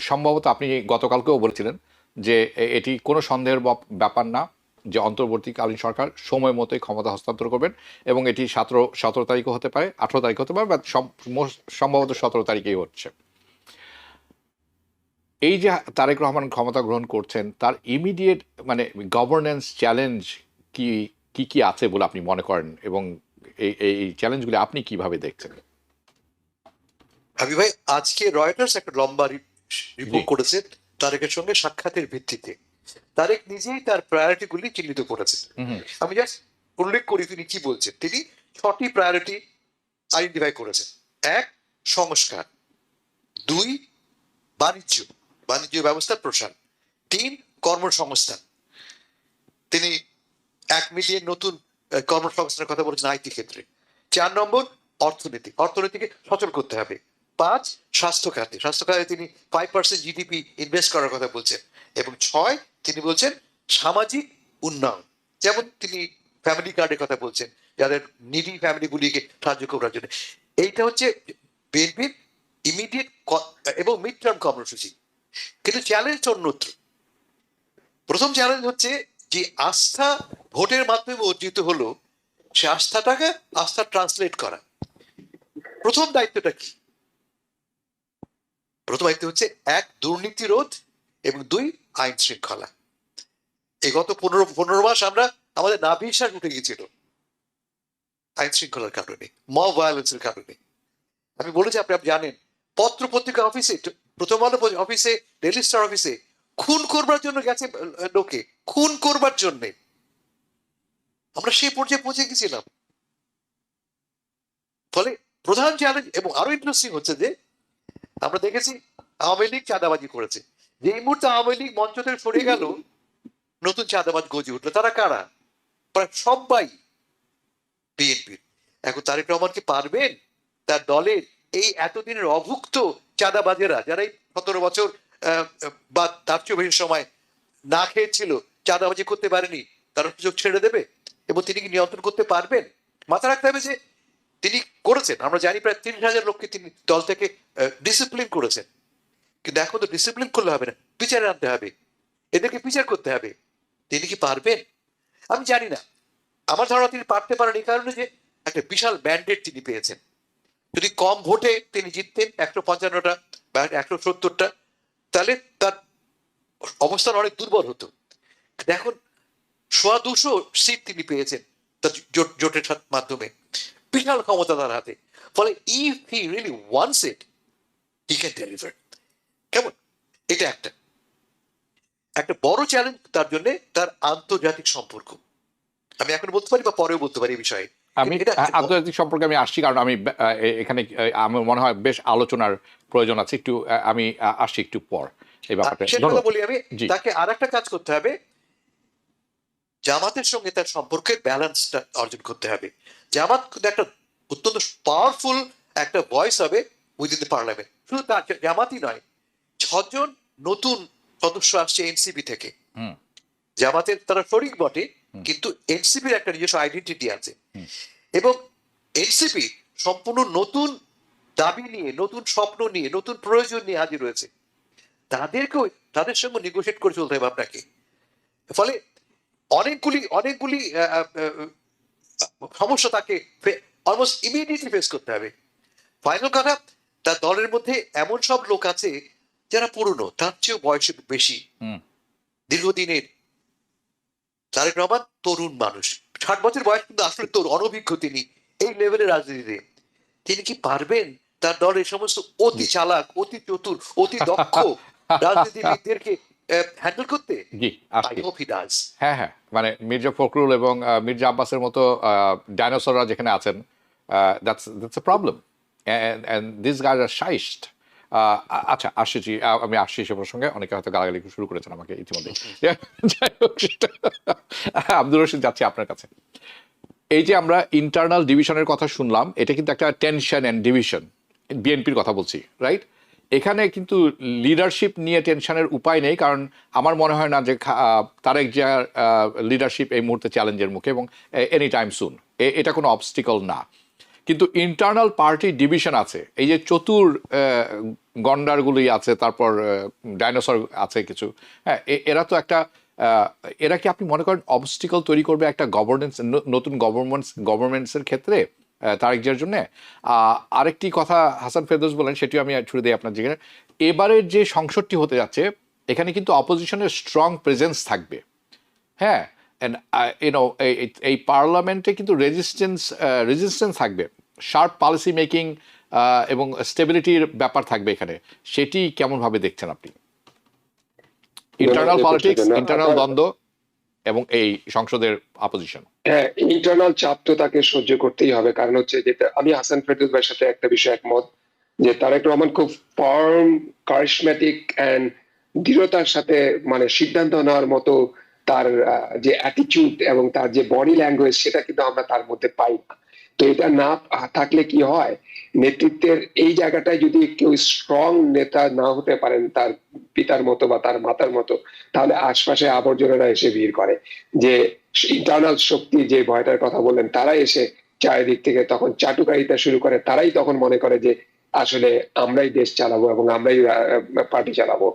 সম্ভবত আপনি গতকালকেও বলেছিলেন যে এটি কোনো সন্দেহের ব্যাপার না যে অন্তর্বর্তীকালীন সরকার সময় মতোই ক্ষমতা হস্তান্তর করবেন, এবং এটি 17 তারিখও হতে পারে, 18 তারিখ হতে পারে, বা সম্ভবত 17 তারিখেই হচ্ছে। এই যে তারেক রহমান ক্ষমতা গ্রহণ করছেন, তার ইমিডিয়েট মানে গভর্নেন্স চ্যালেঞ্জ কি কি কি আছে বলে আপনি মনে করেন, এবং এই চ্যালেঞ্জগুলি আপনি কিভাবে দেখছেন? আমি ভাই, আজকে রয়টার্স একটা লম্বা রিপোর্ট করেছে তারেকের সঙ্গে সাক্ষাতের ভিত্তিতে। তারেক নিজেই তার প্রায়োরিটি গুলি চিহ্নিত করেছে। আমি জাস্ট উল্লেখ করি তিনি কি বলছেন। তিনি 6টি প্রায়োরিটি আইডেন্টিফাই করেছেন। 1, সংস্কার; 2, বাণিজ্য ব্যবস্থার প্রসার; 3, কর্মসংস্থান। তিনি 1 মিলিয়ন নতুন কর্মসংস্থানের কথা বলেছেন আইটি ক্ষেত্রে। 4 নম্বর, অর্থনীতিকে সচল করতে হবে। 5, স্বাস্থ্য খাতে তিনি 5% জিডিপি ইনভেস্ট করার কথা বলছেন। এবং 6, তিনি বলছেন সামাজিক উন্নয়ন, যেমন তিনি ফ্যামিলি কার্ডের কথা বলছেন, যাদের নিডি ফ্যামিলিগুলিকে সাহায্য করার জন্য। এইটা হচ্ছে বিএনপির ইমিডিয়েট এবং মিড টার্ম কর্মসূচি। কিন্তু চ্যালেঞ্জ অন্যত্র। প্রথম চ্যালেঞ্জ হচ্ছে যে আস্থা ভোটের মাধ্যমে অর্জিত হলো, সে আস্থা ট্রান্সলেট করা। প্রথম দায়িত্বটা কি? প্রথম দায়িত্ব হচ্ছে 1, দুর্নীতি রোধ, এবং 2, আইন শৃঙ্খলা। এই গত 15 মাস আমাদের নাভিশ্বাস উঠে গিয়েছিল আইন শৃঙ্খলার কারণে, মব ভায়োলেন্সের কারণে। আমি বলেছি, আপনি জানেন, পত্র পত্রিকা অফিসে, প্রথম আলো অফিসে, ডেইলি স্টার অফিসে খুন করবার জন্য গেছে লোকে, খুন করবার জন্য। আমরা সেই পর্যায়ে পৌঁছে গেছিলাম। ফলে প্রধান চ্যালেঞ্জ, এবং আরো ইন্টারেস্টিং হচ্ছে যে আমরা দেখেছি আওয়ামী লীগ চাঁদাবাজি করেছে। যে এই মুহূর্তে আওয়ামী লীগ মঞ্চ থেকে সরে গেল, নতুন চাঁদাবাজ গজে উঠলো। তারা কারা? প্রায় সবাই বিএনপির। এখন তারেক রহমান কি পারবেন তার দলের এই এতদিনের অভুক্ত চাঁদাবাজেরা, যারা এই 17 বছর বা তার চেয়ে বেশি সময় না খেয়েছিল, চাঁদাবাজি করতে পারেনি, তারা সুযোগ ছেড়ে দেবে? এবং তিনি কি নিয়ন্ত্রণ করতে পারবেন? মাথা রাখতে হবে যে তিনি করেছেন, আমরা জানি, প্রায় 30,000 লোককে তিনি দল থেকে ডিসিপ্লিন করেছেন। কিন্তু এখন তো ডিসিপ্লিন করলে হবে না, বিচারে আনতে হবে, এদেরকে বিচার করতে হবে। তিনি কি পারবেন? আমি জানি না। আমার ধারণা তিনি পারতে পারেন এই কারণে যে একটা বিশাল ম্যান্ডেট তিনি পেয়েছেন। যদি কম ভোটে তিনি জিততেন, 155টা বা 170টা, তাহলে তার অবস্থান অনেক দুর্বল হতো। এখন 200 সিট তিনি পেয়েছেন তার জোটের মাধ্যমে, বিশাল ক্ষমতা তার হাতে। ফলে if he really wants it, he can deliver. কেমন? এটা একটা বড় চ্যালেঞ্জ তার জন্য, তার আন্তর্জাতিক সম্পর্ক। আমি এখন বলতে পারি বা পরেও বলতে পারি এই বিষয়ে। আমি আন্তর্জাতিক সম্পর্কে আমি আসছি, কারণ আমি এখানে আমার মনে হয় বেশ আলোচনার প্রয়োজন আছে। একটু আমি আসছি একটু পর এই ব্যাপারটা। সেটা বলি আমি, তাকে আর একটা কাজ করতে হবে, জামাতের সঙ্গে তার সম্পর্কের ব্যালেন্সটা অর্জন করতে হবে। জামাত একটা অত্যন্ত পাওয়ারফুল একটা ভয়েস হবে উইদিন দ্য পার্লামেন্ট। শুধু তার জামাতই নয়, 6 জন নতুন সদস্য আসছে এনসিপি থেকে। জামাতের তারা শরিক বটে, কিন্তু এনসিপির একটা নিজস্ব আইডেন্টিটি আছে, এবং এনসিপি সম্পূর্ণ নতুন দাবি নিয়ে, নতুন স্বপ্ন নিয়ে, নতুন প্রয়োজন নিয়ে হাজির হয়েছে। তাদের সঙ্গে নেগোশিয়েট করে চলতে হবে আপনাকে। ফলে অনেকগুলি সমস্যা তাকে অলমোস্ট ইমিডিয়েটলি ফেস করতে হবে। ফাইনাল কথা, তার দলের মধ্যে এমন সব লোক আছে যারা পুরনো, তার চেয়েও বয়সে বেশি, দীর্ঘদিনের। তারেক রহমান তরুণ মানুষ, 60 বছর বয়স, কিন্তু আসলে তোর অনভিজ্ঞ তিনি এই লেভেলের রাজনীতিতে। তিনি কি পারবেন তার দল এই সমস্ত অতি চালাক, অতি চতুর, অতি দক্ষ রাজনীতিবিদদেরকে হ্যান্ডেল করতে? জি আই আসছি। Hope he does. হ্যাঁ হ্যাঁ, মানে মির্জা ফখরুল এবং মির্জা আব্বাসের মতো ডাইনোসররা যেখানে আছেন, that's a problem, and this guys are shyest. আচ্ছা আসছি, আমি আসছি সে প্রসঙ্গে। অনেকে হয়তো গালাগালি শুরু করেছেন আমাকে ইতিমধ্যে। যাই হোক, আব্দুর রশিদ, যাচ্ছি আপনার কাছে। এই যে আমরা ইন্টারনাল ডিভিশনের কথা শুনলাম, এটা কিন্তু একটা টেনশন অ্যান্ড ডিভিশন, বিএনপির কথা বলছি, রাইট? এখানে কিন্তু লিডারশিপ নিয়ে টেনশনের উপায় নেই, কারণ আমার মনে হয় না যে তারেক জিয়ার লিডারশিপ এই মুহূর্তে চ্যালেঞ্জের মুখে, এবং এনি টাইম সুন এটা কোনো অবস্টিকল না। কিন্তু ইন্টারনাল পার্টি ডিভিশন আছে, এই যে চতুর গন্ডারগুলি আছে, তারপর ডাইনোসর আছে কিছু, হ্যাঁ, এরা তো একটা এরা কি আপনি মনে করেন অবস্টিকল তৈরি করবে একটা নতুন গভর্নমেন্টসের ক্ষেত্রে তারেক জিয়ার জন্য? আরেকটি কথা হাসান ফেরদৌস বলেন, সেটিও আমি ছুড়ে দিই আপনার যেখানে, এবারের যে সংসদটি হতে যাচ্ছে এখানে কিন্তু অপোজিশনের স্ট্রং প্রেজেন্স থাকবে, হ্যাঁ, এই পার্লামেন্টে কিন্তু রেজিস্ট্যান্স থাকবে, শার্প পলিসি মেকিং এবং স্টেবিলিটির ব্যাপার থাকবে এখানে। সেটি কেমনভাবে দেখছেন আপনি? ইন্টারনাল পলিটিক্স, ইন্টারনাল দ্বন্দ্ব এবং এই সংসদের অপোজিশন। হ্যাঁ, ইন্টারনাল চাপ তো তাকে সহ্য করতেই হবে, কারণ হচ্ছে যেটা আমি হাসান ফেরদৌস ভাইয়ের সাথে একটা বিষয় একমত, যে তারেক রহমান খুব ফার্ম, কারিশমেটিক এন্ড দৃঢ়তার সাথে মানে সিদ্ধান্ত নেওয়ার মতো তার যে অ্যাটিটিউড এবং তার যে বডি ল্যাঙ্গুয়েজ, সেটা কিন্তু আমরা তার মধ্যে পাই না। তো এটা না থাকলে কি হয়, নেতৃত্বের এই জায়গাটায় যদি কেউ স্ট্রং নেতা না হতে পারেন তার পিতার মতো বা তার মাতার মতো, তাহলে আশপাশে আবর্জনেরা এসে ভিড় করে, যে ইন্টারনাল শক্তি যে ভয়টার কথা বললেন, তারা এসে চারিদিক থেকে তখন চাটুকারিতা শুরু করে। তারাই তখন মনে করে যে আসলে আমরাই দেশ চালাবো এবং আমরাই পার্টি চালাবো।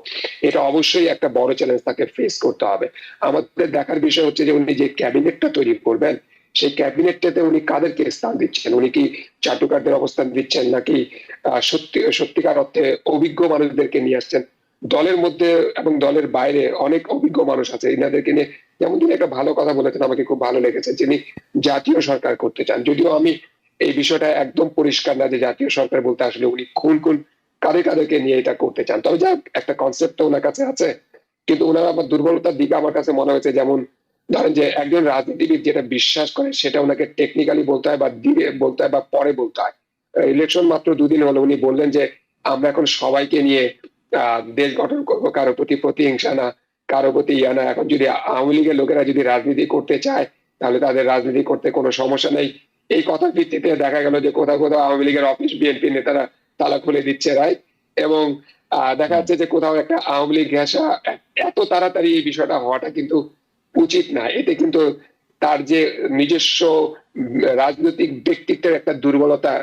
এটা অবশ্যই একটা বড় চ্যালেঞ্জ তাকে ফেস করতে হবে। আমাদের দেখার বিষয় হচ্ছে যে উনি যে ক্যাবিনেটটা তৈরি করবেন, সেই ক্যাবিনেটটাতে উনি কাদেরকে স্থান দিচ্ছেন? উনি কি চাটুকারদের অবস্থান দিচ্ছেন, নাকি সত্যিকার অর্থে অভিজ্ঞ মানুষদেরকে নিয়ে আসছেন? দলের মধ্যে এবং দলের বাইরে অনেক অভিজ্ঞ মানুষ আছে, এনাদেরকে নিয়ে। যেমন তিনি একটা ভালো কথা বলেছেন, আমাকে খুব ভালো লেগেছে, যিনি জাতীয় সরকার করতে চান। যদিও আমি এই বিষয়টা একদম পরিষ্কার না যে জাতীয় সরকার বলতে আসলে উনি কোন কাদেরকে নিয়ে এটা করতে চান। তবে যাক, একটা কনসেপ্ট তো ওনার কাছে আছে। কিন্তু ওনার আমার দুর্বলতার দিকে আমার কাছে মনে হয়েছে, যেমন ধরেন যে একজন রাজনীতিবিদ যেটা বিশ্বাস করে সেটা ওনাকে টেকনিক্যালি বলতে হয়, বা দিবে বলতে হয়, বা পরে বলতে হয়। ইলেকশন মাত্র 2 দিন হলো, উনি বললেন যে আমরা এখন সবাইকে নিয়ে দেশ গঠন করবো, কারো প্রতি প্রতিহিংসা না, কারো প্রতি ইয়া না। এখন যদি আওয়ামী লীগের লোকেরা যদি রাজনীতি করতে চায়, তাহলে তাদের রাজনীতি করতে কোনো সমস্যা নেই। এই কথার ভিত্তিতে দেখা গেল যে কোথাও কোথাও আওয়ামী লীগের অফিস বিএনপি নেতারা তালা খুলে দিচ্ছে, রাইট? এবং দেখা যাচ্ছে যে কোথাও একটা আওয়ামী লীগ ঘেঁষা, এত তাড়াতাড়ি এই বিষয়টা হওয়াটা কিন্তু উচিত না। এতে কিন্তু তার যে নিজস্ব রাজনৈতিক ব্যক্তিত্বের একটা দুর্বলতা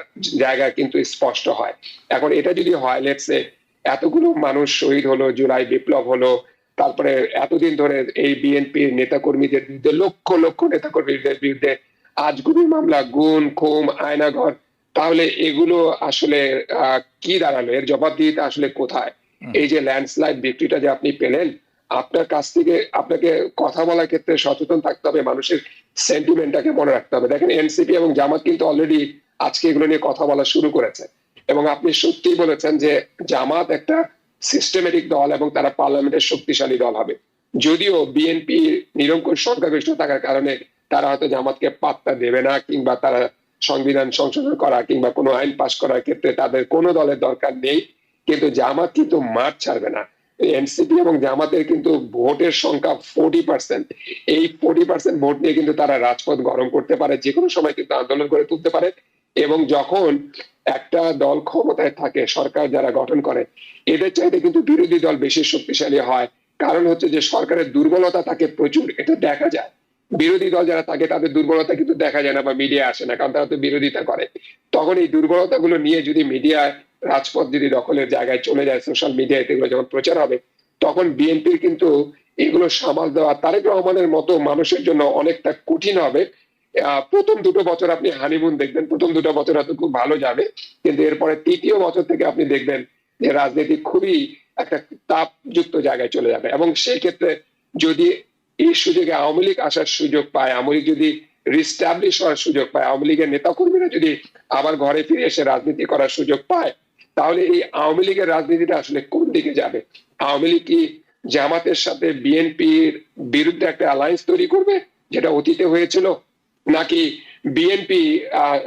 জায়গা কিন্তু স্পষ্ট হয়। এখন এটা যদি হয়, লেটসে এতগুলো মানুষ শহীদ হলো, জুলাই বিপ্লব হলো, তারপরে এতদিন ধরে এই বিএনপির নেতাকর্মীদের বিরুদ্ধে, লক্ষ লক্ষ নেতাকর্মীদের বিরুদ্ধে আজগুবির মামলা, গুম, খুন, আয়নাঘর, তাহলে এগুলো আসলে কি দাঁড়ালো? এর জবাবদিহিতা আসলে কোথায়? এই যে ল্যান্ডস্লাইড ভিক্টরিটা যে আপনি পেলেন, আপনার কাছ থেকে আপনাকে কথা বলার ক্ষেত্রে সচেতন থাকতে হবে, মানুষের সেন্টিমেন্টটাকে মনে রাখতে হবে। দেখেন, এনসিপি এবং জামাত কিন্তু অলরেডি আজকে এগুলো নিয়ে কথা বলা শুরু করেছে, এবং আপনি সত্যিই বলেছেন যে জামাত একটা সিস্টেমেটিক দল এবং তারা পার্লামেন্টের শক্তিশালী দল হবে। যদিও বিএনপি নিরঙ্কুশ সংখ্যাগরিষ্ঠ থাকার কারণে তারা হয়তো জামাতকে পাত্তা দেবে না, কিংবা তারা সংবিধান সংশোধন করা কিংবা কোনো আইন পাশ করার ক্ষেত্রে তাদের কোনো দলের দরকার নেই। কিন্তু জামাত কিন্তু মাঠ ছাড়বে না। এনসিপি এবং জামাতের কিন্তু ভোটের সংখ্যা 40%। এই 40% ভোট নিয়ে কিন্তু তারা রাজপথ গরম করতে পারে, যে কোনো সময় কিন্তু আন্দোলন করে তুলতে পারে। এবং যখন একটা দল ক্ষমতায় থাকে, সরকার যারা গঠন করে, এদের চাইতে কিন্তু বিরোধী দল বেশি শক্তিশালী হয়। কারণ হচ্ছে যে সরকারের দুর্বলতা থাকে প্রচুর, এটা দেখা যায়। বিরোধী দল যারা থাকে তাদের দুর্বলতা কিন্তু দেখা যায় না বা মিডিয়া আসে না, কারণ তারা তো বিরোধিতা করে। তখন এই দুর্বলতাগুলো নিয়ে যদি মিডিয়ায় রাজপথ যদি দখলের জায়গায় চলে যায়, সোশ্যাল মিডিয়ায় এগুলো যখন প্রচার হবে, তখন বিএনপির কিন্তু এগুলো সামাল দেওয়া তারেক রহমানের মতো মানুষের জন্য অনেকটা কঠিন হবে। প্রথম 2 বছর আপনি হানিমুন দেখবেন, প্রথম 2 বছর হয়তো খুব ভালো যাবে, কিন্তু এরপরে 3য় বছর থেকে আপনি দেখবেন যে রাজনীতি খুবই একটা তাপযুক্ত জায়গায় চলে যাবে। এবং সেই ক্ষেত্রে যদি এই সুযোগে আওয়ামী লীগ আসার সুযোগ পায়, আওয়ামী লীগ যদি রিস্টাবলিশ হওয়ার সুযোগ পায়, আওয়ামী লীগের নেতাকর্মীরা যদি আবার ঘরে ফিরে এসে রাজনীতি করার সুযোগ পায়, তাহলে এই আওয়ামী লীগের রাজনীতিটা আসলে কোন দিকে যাবে? আওয়ামী লীগ কি জামাতের সাথে বিএনপির বিরুদ্ধে একটা অ্যালায়েন্স তৈরি করবে, যেটা অতীতে হয়েছিল, নাকি বিএনপি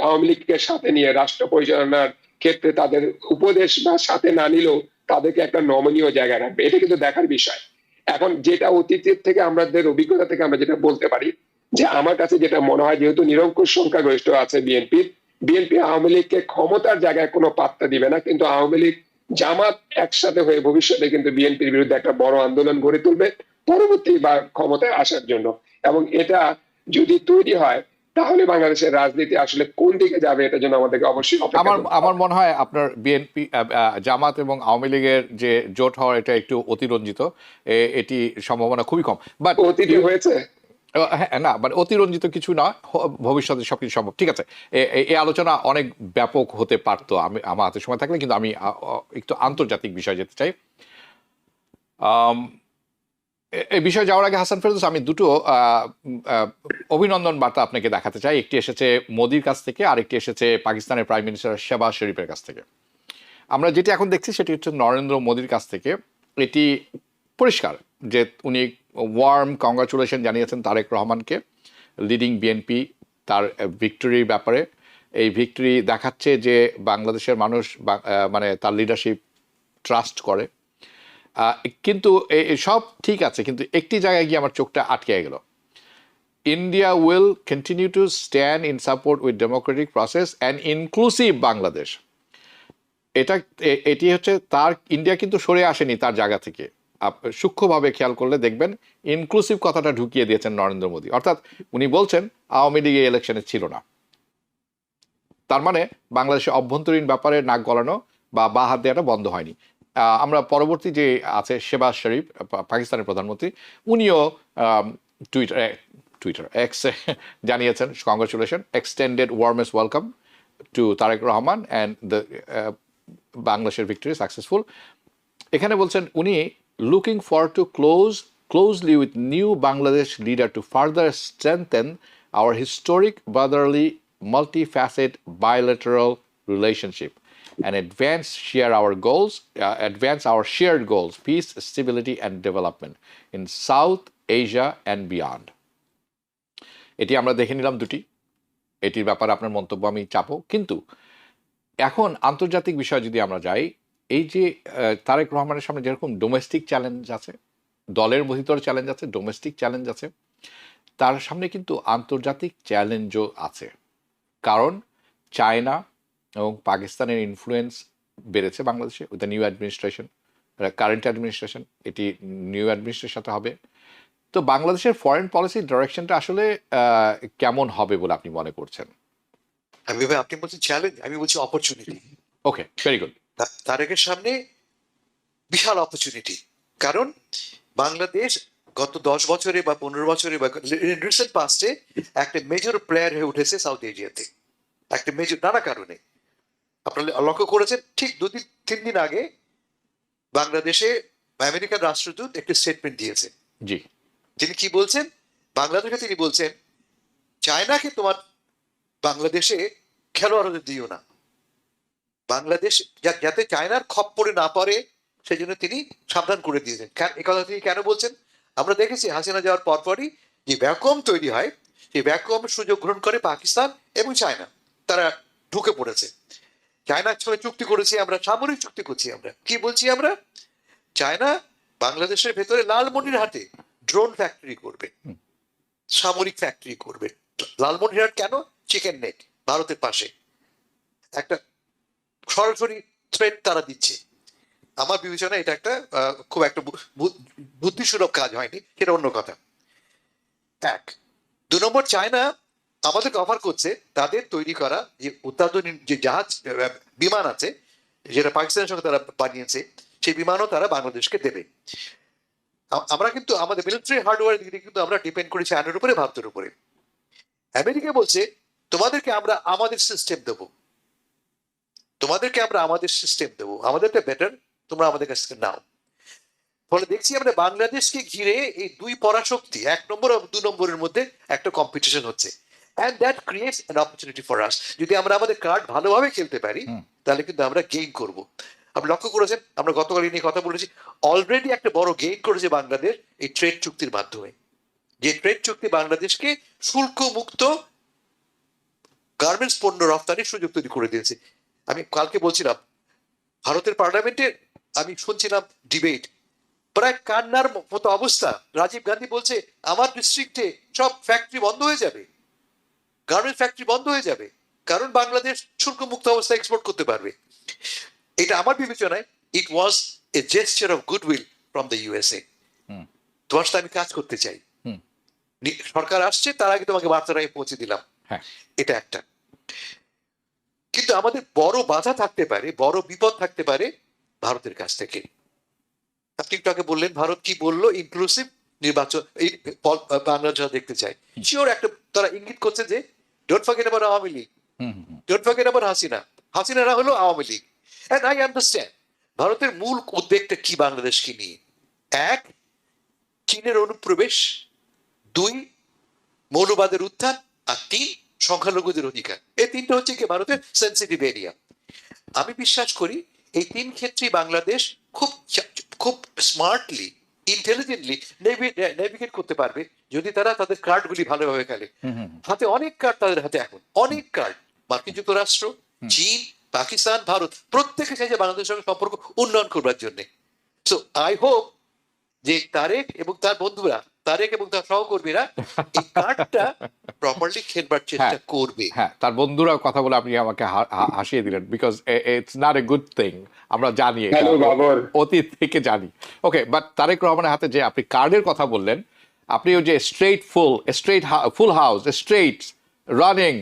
আওয়ামী লীগকে সাথে নিয়ে রাষ্ট্র পরিচালনার ক্ষেত্রে তাদের উপদেশ বা সাথে না নিলেও তাদেরকে একটা নমনীয় জায়গায় রাখবে? এটা কিন্তু দেখার বিষয়। এখন যেটা অতীতের থেকে আমাদের অভিজ্ঞতা থেকে আমরা যেটা বলতে পারি, যে আমার কাছে যেটা মনে হয়, যেহেতু নিরঙ্কুশ সংখ্যাগরিষ্ঠ আছে বিএনপি আওয়ামী লীগকে ক্ষমতার জায়গায় কোনো পাত্তা দিবে না, কিন্তু আওয়ামী লীগ জামাত একসাথে হয়ে ভবিষ্যতে কিন্তু বিএনপির বিরুদ্ধে একটা বড় আন্দোলন গড়ে তুলবে পরবর্তী বা ক্ষমতায় আসার জন্য। এবং এটা যদি তৈরি হয়, তাহলে বাংলাদেশের রাজনীতি আসলে কোন দিকে যাবে, এটার জন্য আমাদেরকে অবশ্যই অপেক্ষা আমার করতে হবে। আমার মনে হয় আপনার বিএনপি, জামাত এবং আওয়ামী লীগের যে জোট হওয়ার এটা একটু অতিরঞ্জিত, এটি সম্ভাবনা খুবই কম। বাট অতীতে হয়েছে। হ্যাঁ, না মানে অতিরঞ্জিত কিছু না, ভবিষ্যতে সবকিছু সম্ভব। ঠিক আছে, এই আলোচনা অনেক ব্যাপক হতে পারতো আমার হাতে সময় থাকলে, কিন্তু আমি একটু আন্তর্জাতিক বিষয় যেতে চাই। এই বিষয়ে যাওয়ার আগে হাসান ফেরদৌস, আমি দুটো অভিনন্দন বার্তা আপনাকে দেখাতে চাই। একটি এসেছে মোদির কাছ থেকে, আরেকটি এসেছে পাকিস্তানের প্রাইম মিনিস্টার শেহবাজ শরীফের কাছ থেকে। আমরা যেটি এখন দেখছি সেটি হচ্ছে নরেন্দ্র মোদির কাছ থেকে। এটি পরিষ্কার যে উনি ওয়ার্ম কংগ্রাচুলেশন জানিয়েছেন তারেক রহমানকে, লিডিং বিএনপি, তার ভিক্টরির ব্যাপারে। এই ভিক্টরি দেখাচ্ছে যে বাংলাদেশের মানুষ মানে তার লিডারশিপ ট্রাস্ট করে। কিন্তু সব ঠিক আছে, কিন্তু একটি জায়গায় গিয়ে আমার চোখটা আটকে গেল। India will continue to stand in support with Democratic process and inclusive Bangladesh. এটি হচ্ছে তার, ইন্ডিয়া কিন্তু সরে আসেনি তার জায়গা থেকে। সূক্ষ্মভাবে খেয়াল করলে দেখবেন ইনক্লুসিভ কথাটা ঢুকিয়ে দিয়েছেন নরেন্দ্র মোদী। অর্থাৎ উনি বলছেন আওয়ামী লীগ এই ইলেকশনে ছিল না, তার মানে বাংলাদেশের অভ্যন্তরীণ ব্যাপারে নাক গলানো বা হাত দেওয়াটা বন্ধ হয়নি। আমরা পরবর্তী যে আছে শেহবাজ শরীফ, পাকিস্তানের প্রধানমন্ত্রী, উনিও টুইটার এক্সে জানিয়েছেন congratulation, extended warmest welcome to Tarique Rahman and the বাংলাদেশের ভিক্টরি সাকসেসফুল। এখানে বলছেন উনি looking for to closely with new Bangladesh leader to further strengthen our historic brotherly multifaceted bilateral relationship and advance our shared goals, peace, stability and development in South Asia and beyond. এটি আমরা দেখে নিলাম দুটি, এটির ব্যাপারে আপনার মন্তব্য আমি চাপো। কিন্তু এখন আন্তর্জাতিক বিষয় যদি আমরা যাই, এই যে তারেক রহমানের সামনে যেরকম ডোমেস্টিক চ্যালেঞ্জ আছে, দলের ভিতর চ্যালেঞ্জ আছে, ডোমেস্টিক চ্যালেঞ্জ আছে, তার সামনে কিন্তু আন্তর্জাতিক চ্যালেঞ্জও আছে। কারণ চায়না এবং পাকিস্তানের ইনফ্লুয়েন্স বেড়েছে বাংলাদেশে with the new administration, current administration, এটি নিউ অ্যাডমিনিস্ট্রেশনের সাথে হবে। তো বাংলাদেশের ফরেন পলিসির ডিরেকশনটা আসলে কেমন হবে বলে আপনি মনে করছেন? আপনি বলছেন চ্যালেঞ্জ, আমি বলছি অপরচুনিটি। ওকে, ভেরি গুড। তারেকের সামনে বিশাল অপরচুনিটি, কারণ বাংলাদেশ গত 10 বছরে বা 15 বছরে বা রিসেন্ট পাস্টে একটা মেজর প্লেয়ার হয়ে উঠেছে সাউথ এশিয়াতে, একটা মেজর নানা কারণে। আপনারা লক্ষ্য করেছেন ঠিক 2-3 দিন আগে বাংলাদেশে আমেরিকার রাষ্ট্রদূত একটি স্টেটমেন্ট দিয়েছে। জি, তিনি কি বলছেন? বাংলাদেশে তিনি বলছেন চায়নাকে তোমার বাংলাদেশে খেলোয়াড়দের দিও না, বাংলাদেশ যাতে চায়নার খপ্পরে না পড়ে সেজন্য তিনি সাবধান করে দিয়েছেন। এই কথা তিনি কেন বলছেন? আমরা দেখেছি হাসিনা যাওয়ার পরপরই যে ভ্যাকুয়াম তৈরি হয়, সেই ভ্যাকুয়ামের সুযোগ গ্রহণ করে পাকিস্তান এবং চায়না, তারা ঢুকে পড়েছে। চায়নার সঙ্গে চুক্তি করেছি আমরা, সামরিক চুক্তি করছি আমরা। কি বলছি আমরা? চায়না বাংলাদেশের ভেতরে লালমনিরহাটে ড্রোন ফ্যাক্টরি করবে, সামরিক ফ্যাক্টরি করবে। লালমনিরহাট কেন? চিকেন নেক, ভারতের পাশে একটা সরাসরি থ্রেট তারা দিচ্ছে। আমার বিবেচনায় এটা একটা খুব একটা বুদ্ধিসুলভ কাজ হয়নি, সেটা অন্য কথা। 1 2 নম্বর, চায়না আমাদেরকে অফার করছে তাদের তৈরি করা যে অত্যাধুনিক যে জাহাজ বিমান আছে, যেটা পাকিস্তানের সঙ্গে তারা বানিয়েছে, সেই বিমানও তারা বাংলাদেশকে দেবে। আমরা কিন্তু আমাদের মিলিটারি হার্ডওয়্যার দিক থেকে কিন্তু আমরা ডিপেন্ড করি চায়নার উপরে, ভারতের উপরে। আমেরিকা বলছে তোমাদেরকে আমরা আমাদের সিস্টেম দেবো, তোমাদেরকে আমরা আমাদের সিস্টেম দেবো, আমাদেরটা বেটার, তোমরা আমাদের কাছ থেকে নাও। ফলে দেখছি আমরা বাংলাদেশকে ঘিরে এই দুই পরাশক্তি, 1 নম্বর আর 2 নম্বরের মধ্যে একটা কম্পিটিশন হচ্ছে। And that creates an opportunity for us. যদি আমরা আমাদের কার্ড ভালোভাবে খেলতে পারি তাহলে কিন্তু আমরা গেইন করব। আপনি লক্ষ্য করেছেন, আমরা গতকাল নিয়ে কথা বলেছি, অলরেডি একটা বড় গেইন করেছে বাংলাদেশ এই ট্রেড চুক্তির মাধ্যমে। যে ট্রেড চুক্তি বাংলাদেশকে শুল্ক মুক্ত গার্মেন্টস পণ্য রপ্তানির সুযোগ তৈরি করে দিয়েছে। আমি কালকে বলছিলাম ভারতের পার্লামেন্টে আমি শুনছিলাম ডিবেট, প্রায় কান্নার মতো অবস্থা। রাজীব গান্ধী বলছে আমার ডিস্ট্রিক্টে সব ফ্যাক্টরি বন্ধ হয়ে যাবে, গার্মেন্ট ফ্যাক্টরি বন্ধ হয়ে যাবে, কারণ বাংলাদেশ শুল্ক মুক্ত অবস্থায় এক্সপোর্ট করতে পারবে। এটা আমার বিবেচনায় it was a gesture of goodwill from the USA. তোমার সাথে আমি কাজ করতে চাই, সরকার আসছে তার আগে তোমাকে বার্তাটা আমি পৌঁছে দিলাম। এটা একটা। কিন্তু আমাদের বড় বাধা থাকতে পারে, বড় বিপদ থাকতে পারে ভারতের কাছ থেকে। আপনি একটু আগে বললেন ভারত কি বললো, ইনক্লুসিভ নির্বাচন বাংলাদেশ দেখতে চায়। শিওর একটা তারা ইঙ্গিত করছে যে don't forget about Awami League, don't forget about Hasina. হাসিনারা হলো Awami League. And I understand ভারতের মূল উদ্বেগটা কি বাংলাদেশকে নিয়ে। এক, চীনের অনুপ্রবেশ, দুই, মৌলবাদের উত্থান, আর তিন, সংখ্যালঘুদের অধিকার। এই তিনটা হচ্ছে কি ভারতের সেন্সিটিভ এরিয়া। আমি বিশ্বাস করি এই তিন ক্ষেত্রে বাংলাদেশ খুব খুব স্মার্টলি, ইন্টেলিজেন্টলি নেভিগেট করতে পারবে যদি তারা তাদের কার্ডগুলি ভালোভাবে খেলে। হাতে অনেক কার্ড, তাদের হাতে এখন অনেক কার্ড। মার্কিন যুক্তরাষ্ট্র, চীন, পাকিস্তান, ভারত প্রত্যেকে চাইছে বাংলাদেশের সঙ্গে সম্পর্ক উন্নয়ন করবার জন্য। সো আই হোপ যে তারেক এবং তার বন্ধুরা, তারেক এবং তার সহকর্মীরা এই কার্ডটা প্রপারলি খেলবার চেষ্টা করবে। হ্যাঁ, তার বন্ধুরা কথা বলে আপনি আমাকে হাসিয়ে দিলেন, because it's not a good thing. আমরা জানি, অতীত থেকে জানি। ওকে, বাট তারেক রহমানের হাতে যে আপনি কার্ডের কথা বললেন, আপনি ওই যে ফুল হাউস, স্ট্রেট রানিং,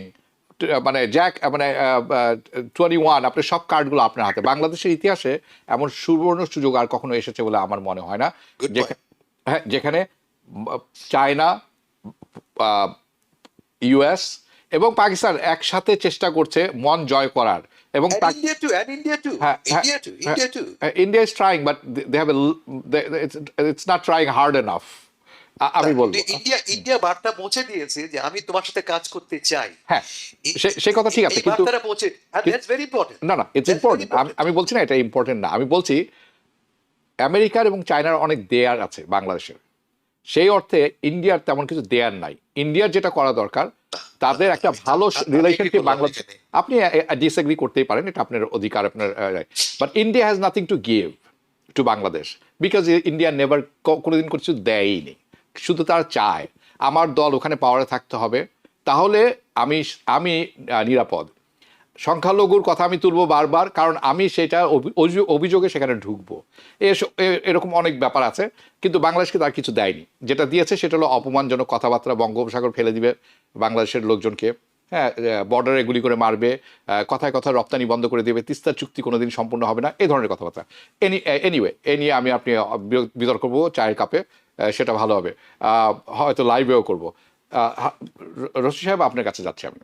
মানে জ্যাক, মানে 21, আপনি সব কার্ডগুলো আপনার হাতে। বাংলাদেশের ইতিহাসে এমন সুবর্ণ সুযোগ আর কখনো এসেছে বলে আমার মনে হয় না, হ্যাঁ, যেখানে চায়না, ইউএস এবং পাকিস্তান একসাথে চেষ্টা করছে মন জয় করার। এবং India is trying, but they have it's not trying hard enough. আমি বলবো ইন্ডিয়া বার্তা পৌঁছে দিয়েছে যে আমি তোমার সাথে কাজ করতে চাই। হ্যাঁ, সেই কথা ঠিক আছে, কিন্তু না না, ইটস ইম্পর্টেন্ট। আমি বলছি না এটা ইম্পর্টেন্ট না, আমি বলছি আমেরিকার এবং চায়নার অনেক দেয়ার আছে বাংলাদেশের। সেই অর্থে ইন্ডিয়ার তেমন কিছু দেয়ার নাই। ইন্ডিয়ার যেটা করা দরকার, তাদের একটা ভালো রিলেশনশিপ বাংলাদেশ। আপনি ডিসএগ্রি করতেই পারেন, এটা আপনার অধিকার, আপনার, but India has nothing to give to Bangladesh, because India never কোনোদিন কিছু দেয়নি। শুধু তারা চায় আমার দল ওখানে পাওয়ারে থাকতে হবে, তাহলে আমি নিরাপদ। সংখ্যালঘুর কথা আমি তুলবো বারবার, কারণ আমি সেটা অভিযোগে সেখানে ঢুকবো। এরকম অনেক ব্যাপার আছে, কিন্তু বাংলাদেশকে তার কিছু দেয়নি। যেটা দিয়েছে সেটা হলো অপমানজনক কথাবার্তা, বঙ্গোপসাগর ফেলে দিবে বাংলাদেশের লোকজনকে, হ্যাঁ, বর্ডারে গুলি করে মারবে, কথায় কথায় রপ্তানি বন্ধ করে দেবে, তিস্তার চুক্তি কোনোদিন সম্পূর্ণ হবে না, এই ধরনের কথাবার্তা। এনিওয়ে, এ নিয়ে আপনি বিতর্ক করবো চায়ের কাপে, সেটা ভালো হবে, হয়তো লাইভেও করবো। রশি সাহেব, আপনার কাছে যাচ্ছি আমি।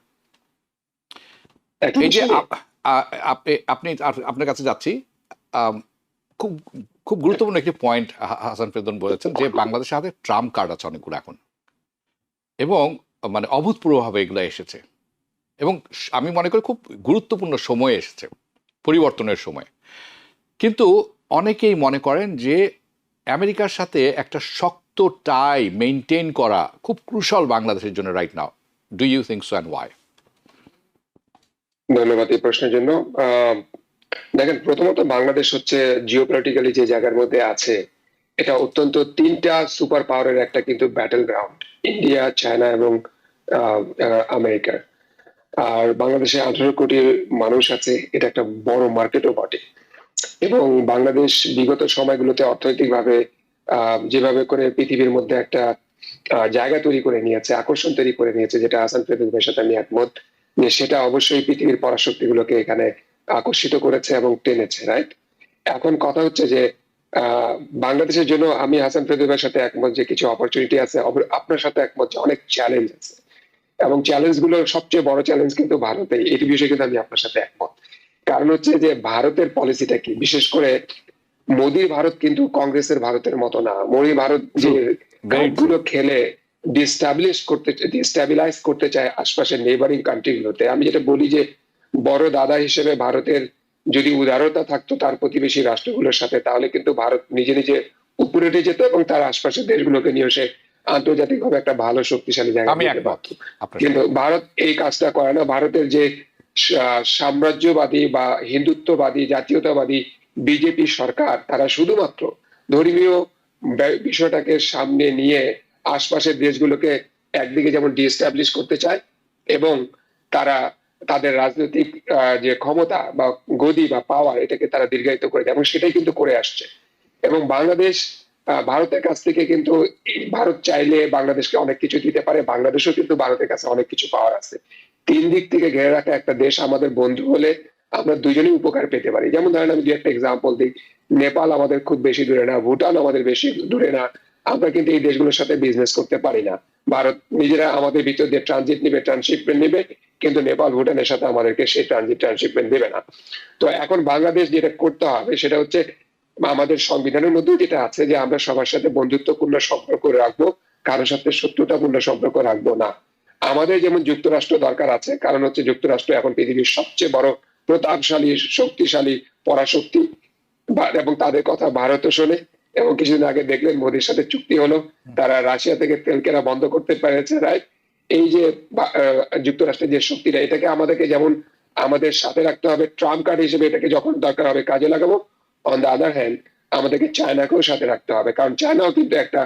এই যে আপনি আপনার কাছে যাচ্ছি, খুব খুব গুরুত্বপূর্ণ একটি পয়েন্ট হাসান ফেরদৌস বলেছেন যে বাংলাদেশের হাতে ট্রাম্প কার্ড আছে অনেকগুলো এখন, এবং মানে অভূতপূর্বভাবে এগুলো এসেছে, এবং আমি মনে করি খুব গুরুত্বপূর্ণ সময়ে এসেছে, পরিবর্তনের সময়। কিন্তু অনেকেই মনে করেন যে আমেরিকার সাথে একটা শক্ত টাই মেনটেন করা খুব ক্রুশাল বাংলাদেশের জন্য right now. Do you think so and why? ধন্যবাদ এই প্রশ্নের জন্য। দেখেন, প্রথমত বাংলাদেশ হচ্ছে জিওপলিটিক্যালি যে জায়গার মধ্যে আছে, এটা অত্যন্ত তিনটা সুপার পাওয়ারের একটা কিন্তু ব্যাটেল গ্রাউন্ড, ইন্ডিয়া, চায়না এবং আমেরিকার। আর বাংলাদেশে 18 কোটি মানুষ আছে, এটা একটা বড় মার্কেটও বটে। এবং বাংলাদেশ বিগত সময়গুলোতে অর্থনৈতিকভাবে যেভাবে করে পৃথিবীর মধ্যে একটা জায়গা তৈরি করে নিয়েছে, আকর্ষণ তৈরি করে নিয়েছে, যেটা হাসান ফেরদৌসের সাথে আমি একমত, যে সেটা অবশ্যই পৃথিবীর পরাশক্তিগুলোকে এখানে আকর্ষিত করেছে এবং টেনেছে, রাইট? এখন কথা হচ্ছে যে বাংলাদেশের জন্য আমি হাসান ফেরদৌসের সাথে একমত যে কিছু অপরচুনিটি আছে, আপনার সাথে একমত যে অনেক চ্যালেঞ্জ আছে, এবং চ্যালেঞ্জ গুলো সবচেয়ে বড় চ্যালেঞ্জ কিন্তু ভারতে। এই বিষয়ে কিন্তু আমি আপনার সাথে একমত। কারণ হচ্ছে যে ভারতের পলিসিটা কি, বিশেষ করে মোদির ভারত কিন্তু কংগ্রেসের ভারতের মতো না। মোদি ভারত যে গুলো খেলে ডিস্টাবিলাইজ করতে চায় আশপাশের নেইবারিং কান্ট্রিগুলোতে। আমি যেটা বলি যে বড় দাদা হিসেবে ভারতের যদি উদারতা থাকতো তার প্রতিবেশী রাষ্ট্রগুলোর সাথে, তাহলে কিন্তু ভারত নিজে নিজে উপরে উঠে যেত এবং তার আশপাশের দেশগুলোকে নিয়ে সে আন্তর্জাতিকভাবে একটা ভালো শক্তিশালী জায়গা আমি নিতে একমত পারত। আপনার কিন্তু সাথে। ভারত এই কাজটা করে না। ভারতের যে সাম্রাজ্যবাদী বা হিন্দুত্ববাদী জাতীয়তাবাদী বিজেপি সরকার, তারা শুধুমাত্র ধর্মীয় বিষয়টাকে সামনে নিয়ে আশপাশের দেশগুলোকে একদিকে যেমন ডিএস্টাবলিশ করতে চায় এবং তারা তাদের রাজনৈতিক যে ক্ষমতা বা গদি বা পাওয়ার, এটাকে তারা দীর্ঘায়িত করে দেয় এবং সেটাই কিন্তু করে আসছে। এবং বাংলাদেশ ভারতের কাছ থেকে কিন্তু, ভারত চাইলে বাংলাদেশকে অনেক কিছু দিতে পারে, বাংলাদেশও কিন্তু ভারতের কাছে অনেক কিছু পাওয়ার আছে। তিন দিক থেকে ঘিরে রাখা একটা দেশ আমাদের বন্ধু হলে আমরা দুজনেই উপকার পেতে পারি। যেমন ধরেন আমি দু একটা এক্সাম্পল দিই, নেপাল আমাদের খুব বেশি দূরে না, ভুটান আমাদের বেশি দূরে না, আমরা কিন্তু এই দেশগুলোর সাথে বিজনেস করতে পারি না। ভারত নিজেরা আমাদের ভিতর দিয়ে ট্রানজিট নিবে, ট্রান্সশিপমেন্ট নিবে, কিন্তু নেপাল ভুটানের সাথে আমাদেরকে সেই ট্রান্সশিপমেন্ট দেবে না। তো এখন বাংলাদেশ যেটা করতে হবে সেটা হচ্ছে, আমাদের সংবিধানের মধ্যে যেটা আছে যে আমরা সবার সাথে বন্ধুত্বপূর্ণ সম্পর্ক রাখবো, কারোর সাথে শত্রুতাপূর্ণ সম্পর্ক রাখবো না। আমাদের যেমন যুক্তরাষ্ট্র দরকার আছে, কারণ হচ্ছে যুক্তরাষ্ট্র এখন পৃথিবীর সবচেয়ে বড় প্রতাপশালী শক্তিশালী পরাশক্তি, এবং তাদের কথা ভারতও শোনে। এবং কিছুদিন আগে দেখলেন মোদির সাথে চুক্তি হলো, তারা রাশিয়া থেকে তেল কেনা বন্ধ করতে পেরেছে, রাইট? এই যে যুক্তরাষ্ট্রের যে শক্তিটা, এটাকে আমাদেরকে যেমন আমাদের সাথে রাখতে হবে, ট্রাম্প কার্ড হিসেবে এটাকে যখন দরকার হবে কাজে লাগাবো। অন দ্য আদার হ্যান্ড আমাদেরকে চায়নাকেও সাথে রাখতে হবে, কারণ চায়নাও কিন্তু একটা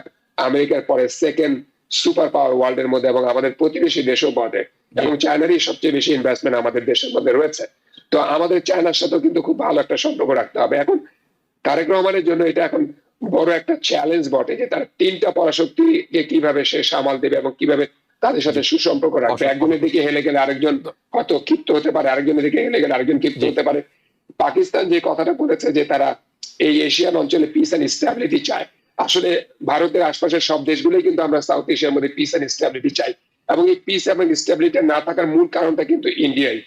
আমেরিকার পরে সেকেন্ড সুপার পাওয়ার ওয়ার্ল্ড এর মধ্যে এবং আমাদের প্রতিবেশী দেশও বটে, এবং চায়নারই সবচেয়ে বেশি ইনভেস্টমেন্ট আমাদের দেশের মধ্যে রয়েছে। তো আমাদের চায়নার সাথেও কিন্তু খুব ভালো একটা সম্পর্ক রাখতে হবে। এখন তারেক রহমানের জন্য এটা এখন বড় একটা চ্যালেঞ্জ বটে যে তার তিনটা পরাশক্তিকে কিভাবে সে সামাল দেবে এবং কিভাবে তাদের সাথে সুসম্পর্ক রাখবে। একজনের দিকে হেলে গেলে আরেকজন হয়তো ক্ষিপ্ত হতে পারে, আরেকজনের দিকে হেলে গেলে আরেকজন ক্ষিপ্ত হতে পারে। পাকিস্তান যে কথাটা বলেছে যে তারা এই এশিয়ান অঞ্চলে পিস এন্ড স্ট্যাবিলিটি চায়, আসলে ভারতের আশপাশের সব দেশগুলোই কিন্তু আমরা সাউথ এশিয়ার মধ্যে পিস এন্ড স্ট্যাবিলিটি চাই, এবং এই পিস এবং স্ট্যাবিলিটি না থাকার মূল কারণটা কিন্তু ইন্ডিয়াই।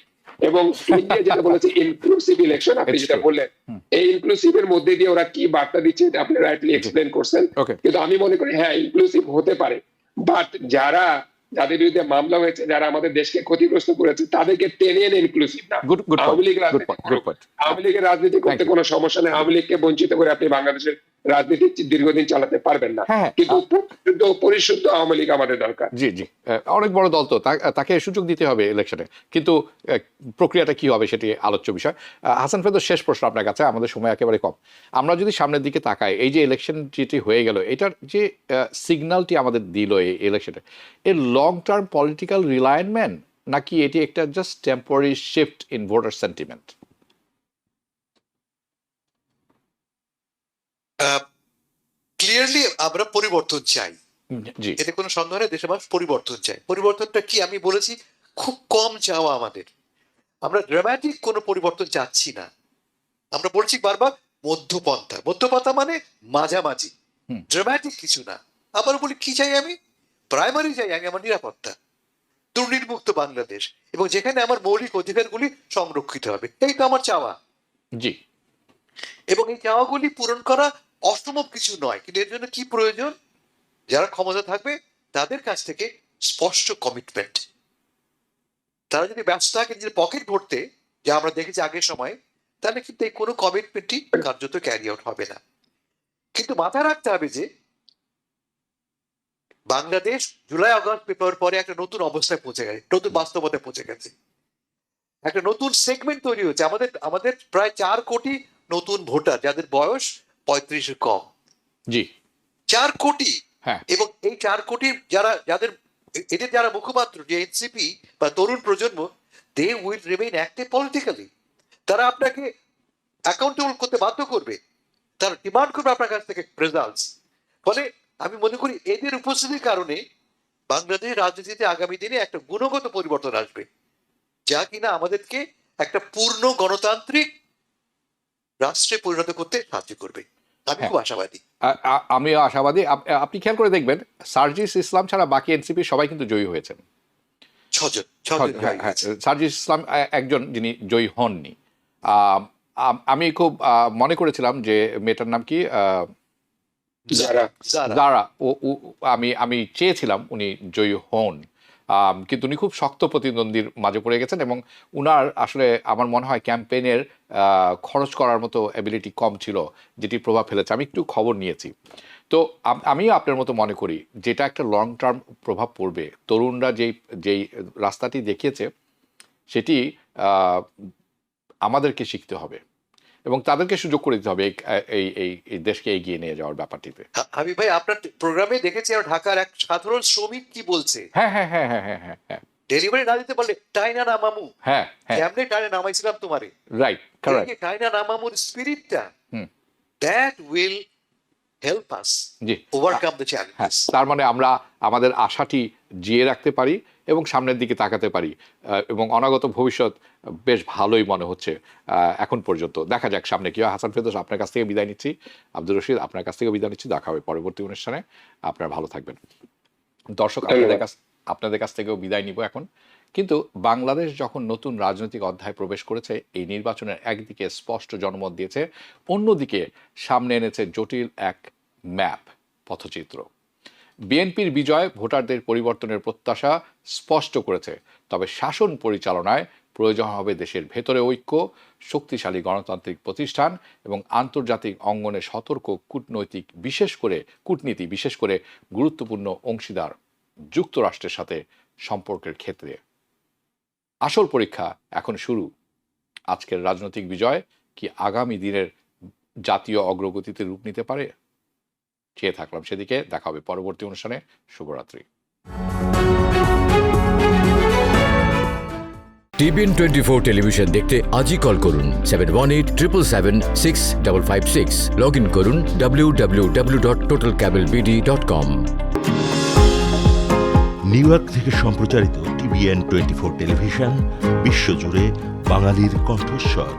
এবং ইন্ডিয়া যেটা বলেছে ইনক্লুসিভ ইলেকশন, আপনি যেটা বললেন, এই ইনক্লুসিভ এর মধ্যে দিয়ে ওরা কি বার্তা দিচ্ছে এটা আপনি রাইটলি এক্সপ্লেন করছেন। কিন্তু আমি মনে করি হ্যাঁ ইনক্লুসিভ হতে পারে, বাট যাদের বিরুদ্ধে মামলা হয়েছে, যারা আমাদের দেশকে ক্ষতিগ্রস্ত করেছে, তাদেরকে টেনে এনে ইনক্লুসিভ না। আওয়ামী লীগের রাজনীতি করতে কোনো সমস্যা নেই, আওয়ামী লীগকে বঞ্চিত করে আপনি বাংলাদেশের রাজনীতি দীর্ঘদিন চালাতে পারবেন না, কিন্তু পরিশুদ্ধ আওয়ামী লীগ আমাদের দরকার। জি জি, অনেক বড় দল তো, তাকে সুযোগ দিতে হবে ইলেকশনে, কিন্তু প্রক্রিয়াটা কি হবে সেটি আলোচ্য বিষয়। হাসান ফেরদৌস, শেষ প্রশ্ন আপনার কাছে, আমাদের সময় একেবারে কম। আমরা যদি সামনের দিকে তাকাই, এই যে ইলেকশন যেটি হয়ে গেল, এটার যে সিগন্যালটি আমাদের দিল এই ইলেকশনে, এর লং টার্ম পলিটিক্যাল রিলাইনমেন্ট নাকি এটি একটা just temporary shift in voter sentiment? Clearly আমরা পরিবর্তন চাই, জি, এতে কোনো সন্দেহ নেই। দেশের মানুষ পরিবর্তন চাই। পরিবর্তনটা কি আমি বলেছি, খুব কম চাওয়া আমাদের। আমরা ড্রামাটিক কোনো পরিবর্তন চাচ্ছি না। আমরা বলছি বারবার মধ্যপন্থা। মধ্যপন্থা মানে মাঝামাঝি, ড্রামাটিক কিছু না। আবার বলি কি চাই আমি, প্রাইমারি চাই আমি আমার নিরাপত্তা, দুর্নীতিমুক্ত বাংলাদেশ, এবং যেখানে আমার মৌলিক অধিকারগুলি সংরক্ষিত হবে, এই তো আমার চাওয়া। জি, এবং এই চাওয়াগুলি পূরণ করা অসম্ভব কিছু নয়, কিন্তু এর জন্য কি প্রয়োজন, যারা ক্ষমতা থাকবে তাদের কাছ থেকে স্পষ্ট কমিটমেন্ট। তারা যদি ব্যস্ত থাকে নিজের পকেট ভরতে, যা আমরা দেখেছি আগের সময়, তাহলে কিন্তু এই কোনো কমিটমেন্টই কার্যত ক্যারি আউট হবে না। কিন্তু মাথায় রাখতে হবে যে বাংলাদেশ জুলাই আগস্ট পেপার পরে একটা নতুন অবস্থায় পৌঁছে গেছে, নতুন বাস্তবতায় পৌঁছে গেছে, একটা নতুন সেগমেন্ট তৈরি হচ্ছে। আমাদের প্রায় 4 কোটি নতুন ভোটার যাদের বয়স 35-এর কম। জি, 4 কোটি। হ্যাঁ, এবং এই 4 কোটি এদের যারা মুখপাত্র, যে এনসিপি বা তরুণ প্রজন্ম, they will remain active politically. তারা আপনাকে অ্যাকাউন্টেবল করতে বাধ্য করবে, তারা ডিমান্ড করবে আপনার কাছ থেকে রেজাল্টস। ফলে আমি মনে করি এদের উপস্থিতির কারণে বাংলাদেশের রাজনীতিতে আগামী দিনে একটা গুণগত পরিবর্তন আসবে, যা কিনা আমাদেরকে একটা পূর্ণ গণতান্ত্রিক রাষ্ট্রে পরিণত করতে সাহায্য করবে। আমি খুব আশাবাদী। আমিও আশাবাদী। আপনি খেয়াল করে দেখবেন, সার্জিস ইসলাম ছাড়া বাকি এনসিপি সবাই কিন্তু জয়ী হয়েছেন। 6 জন। সার্জিস ইসলাম একজন যিনি জয়ী হননি। আমি খুব মনে করেছিলাম যে মেয়েটার নাম কি, যারা যারা যারা আমি চেয়েছিলাম উনি জয়ী হন, কিন্তু উনি খুব শক্ত প্রতিদ্বন্দ্বীর মাঝে পড়ে গেছেন এবং উনার আসলে আমার মনে হয় ক্যাম্পেইনের খরচ করার মতো অ্যাবিলিটি কম ছিল, যেটি প্রভাব ফেলেছে। আমি একটু খবর নিয়েছি, তো আমিও আপনার মতো মনে করি যেটা একটা লং টার্ম প্রভাব পড়বে। তরুণরা যেই রাস্তাটি দেখিয়েছে সেটি আমাদেরকে শিখতে হবে এবং তাদেরকে সুযোগ করে দিতে হবে এই দেশকে এগিয়ে নিয়ে যাওয়ার ব্যাপারটিতে। হাবিব ভাই, আপনার প্রোগ্রামে দেখেছি আমরা ঢাকার এক সাধারণ শ্রমিক কি বলছে, হ্যাঁ হ্যাঁ হ্যাঁ হ্যাঁ হ্যাঁ হ্যাঁ হ্যাঁ ডেলিভারি না দিতে পারলে টাইনা না মামু, হ্যাঁ হ্যাঁ কেমনে টাইনা নামাইছিলাম তোমারে, রাইট কারেক্ট। টাইনা না মামুর স্পিরিটটা, hmm. That will help us জি ওভারকাম দ্য হ্যাঁ, চ্যালেঞ্জেস। তার মানে আমরা আমাদের আশাটি জিয়ে রাখতে পারি এবং সামনের দিকে তাকাতে পারি, এবং অনাগত ভবিষ্যৎ বেশ ভালোই মনে হচ্ছে এখন পর্যন্ত। দেখা যাক সামনে কি হয়। হাসান ফেরদৌস, আপনার কাছ থেকে বিদায় নিচ্ছি। আব্দুর রশিদ, আপনার কাছ থেকে বিদায় নিচ্ছি। দেখা হবে পরবর্তী অনুষ্ঠানে। আপনারা ভালো থাকবেন। দর্শক, আপনাদের কাছ থেকেও বিদায় নিব এখন। কিন্তু বাংলাদেশ যখন নতুন রাজনৈতিক অধ্যায় প্রবেশ করেছে, এই নির্বাচনের একদিকে স্পষ্ট জনমত দিয়েছে, অন্যদিকে সামনে এনেছে জটিল এক ম্যাপ, পথচিত্র। বিএনপির বিজয় ভোটারদের পরিবর্তনের প্রত্যাশা স্পষ্ট করেছে, তবে শাসন পরিচালনায় প্রয়োজন হবে দেশের ভেতরে ঐক্য, শক্তিশালী গণতান্ত্রিক প্রতিষ্ঠান এবং আন্তর্জাতিক অঙ্গনে সতর্ক কূটনীতি, বিশেষ করে গুরুত্বপূর্ণ অংশীদার যুক্তরাষ্ট্রের সাথে সম্পর্কের ক্ষেত্রে। আসল পরীক্ষা এখন শুরু। আজকের রাজনৈতিক বিজয় কি আগামী দিনের জাতীয় অগ্রগতিতে রূপ নিতে পারে? চেয়ে থাকলাম সেদিকে। দেখা হবে পরবর্তী অনুষ্ঠানে। শুভরাত্রি। টিভিএন 24 টেলিভিশন দেখতে আজই কল করুন 7187776556। লগ ইন করুন www.totalcablebd.com। নিউ ইয়র্ক থেকে সম্প্রচারিত টিভিএন 24 টেলিভিশন বিশ্বজুড়ে বাঙালির কণ্ঠস্বর।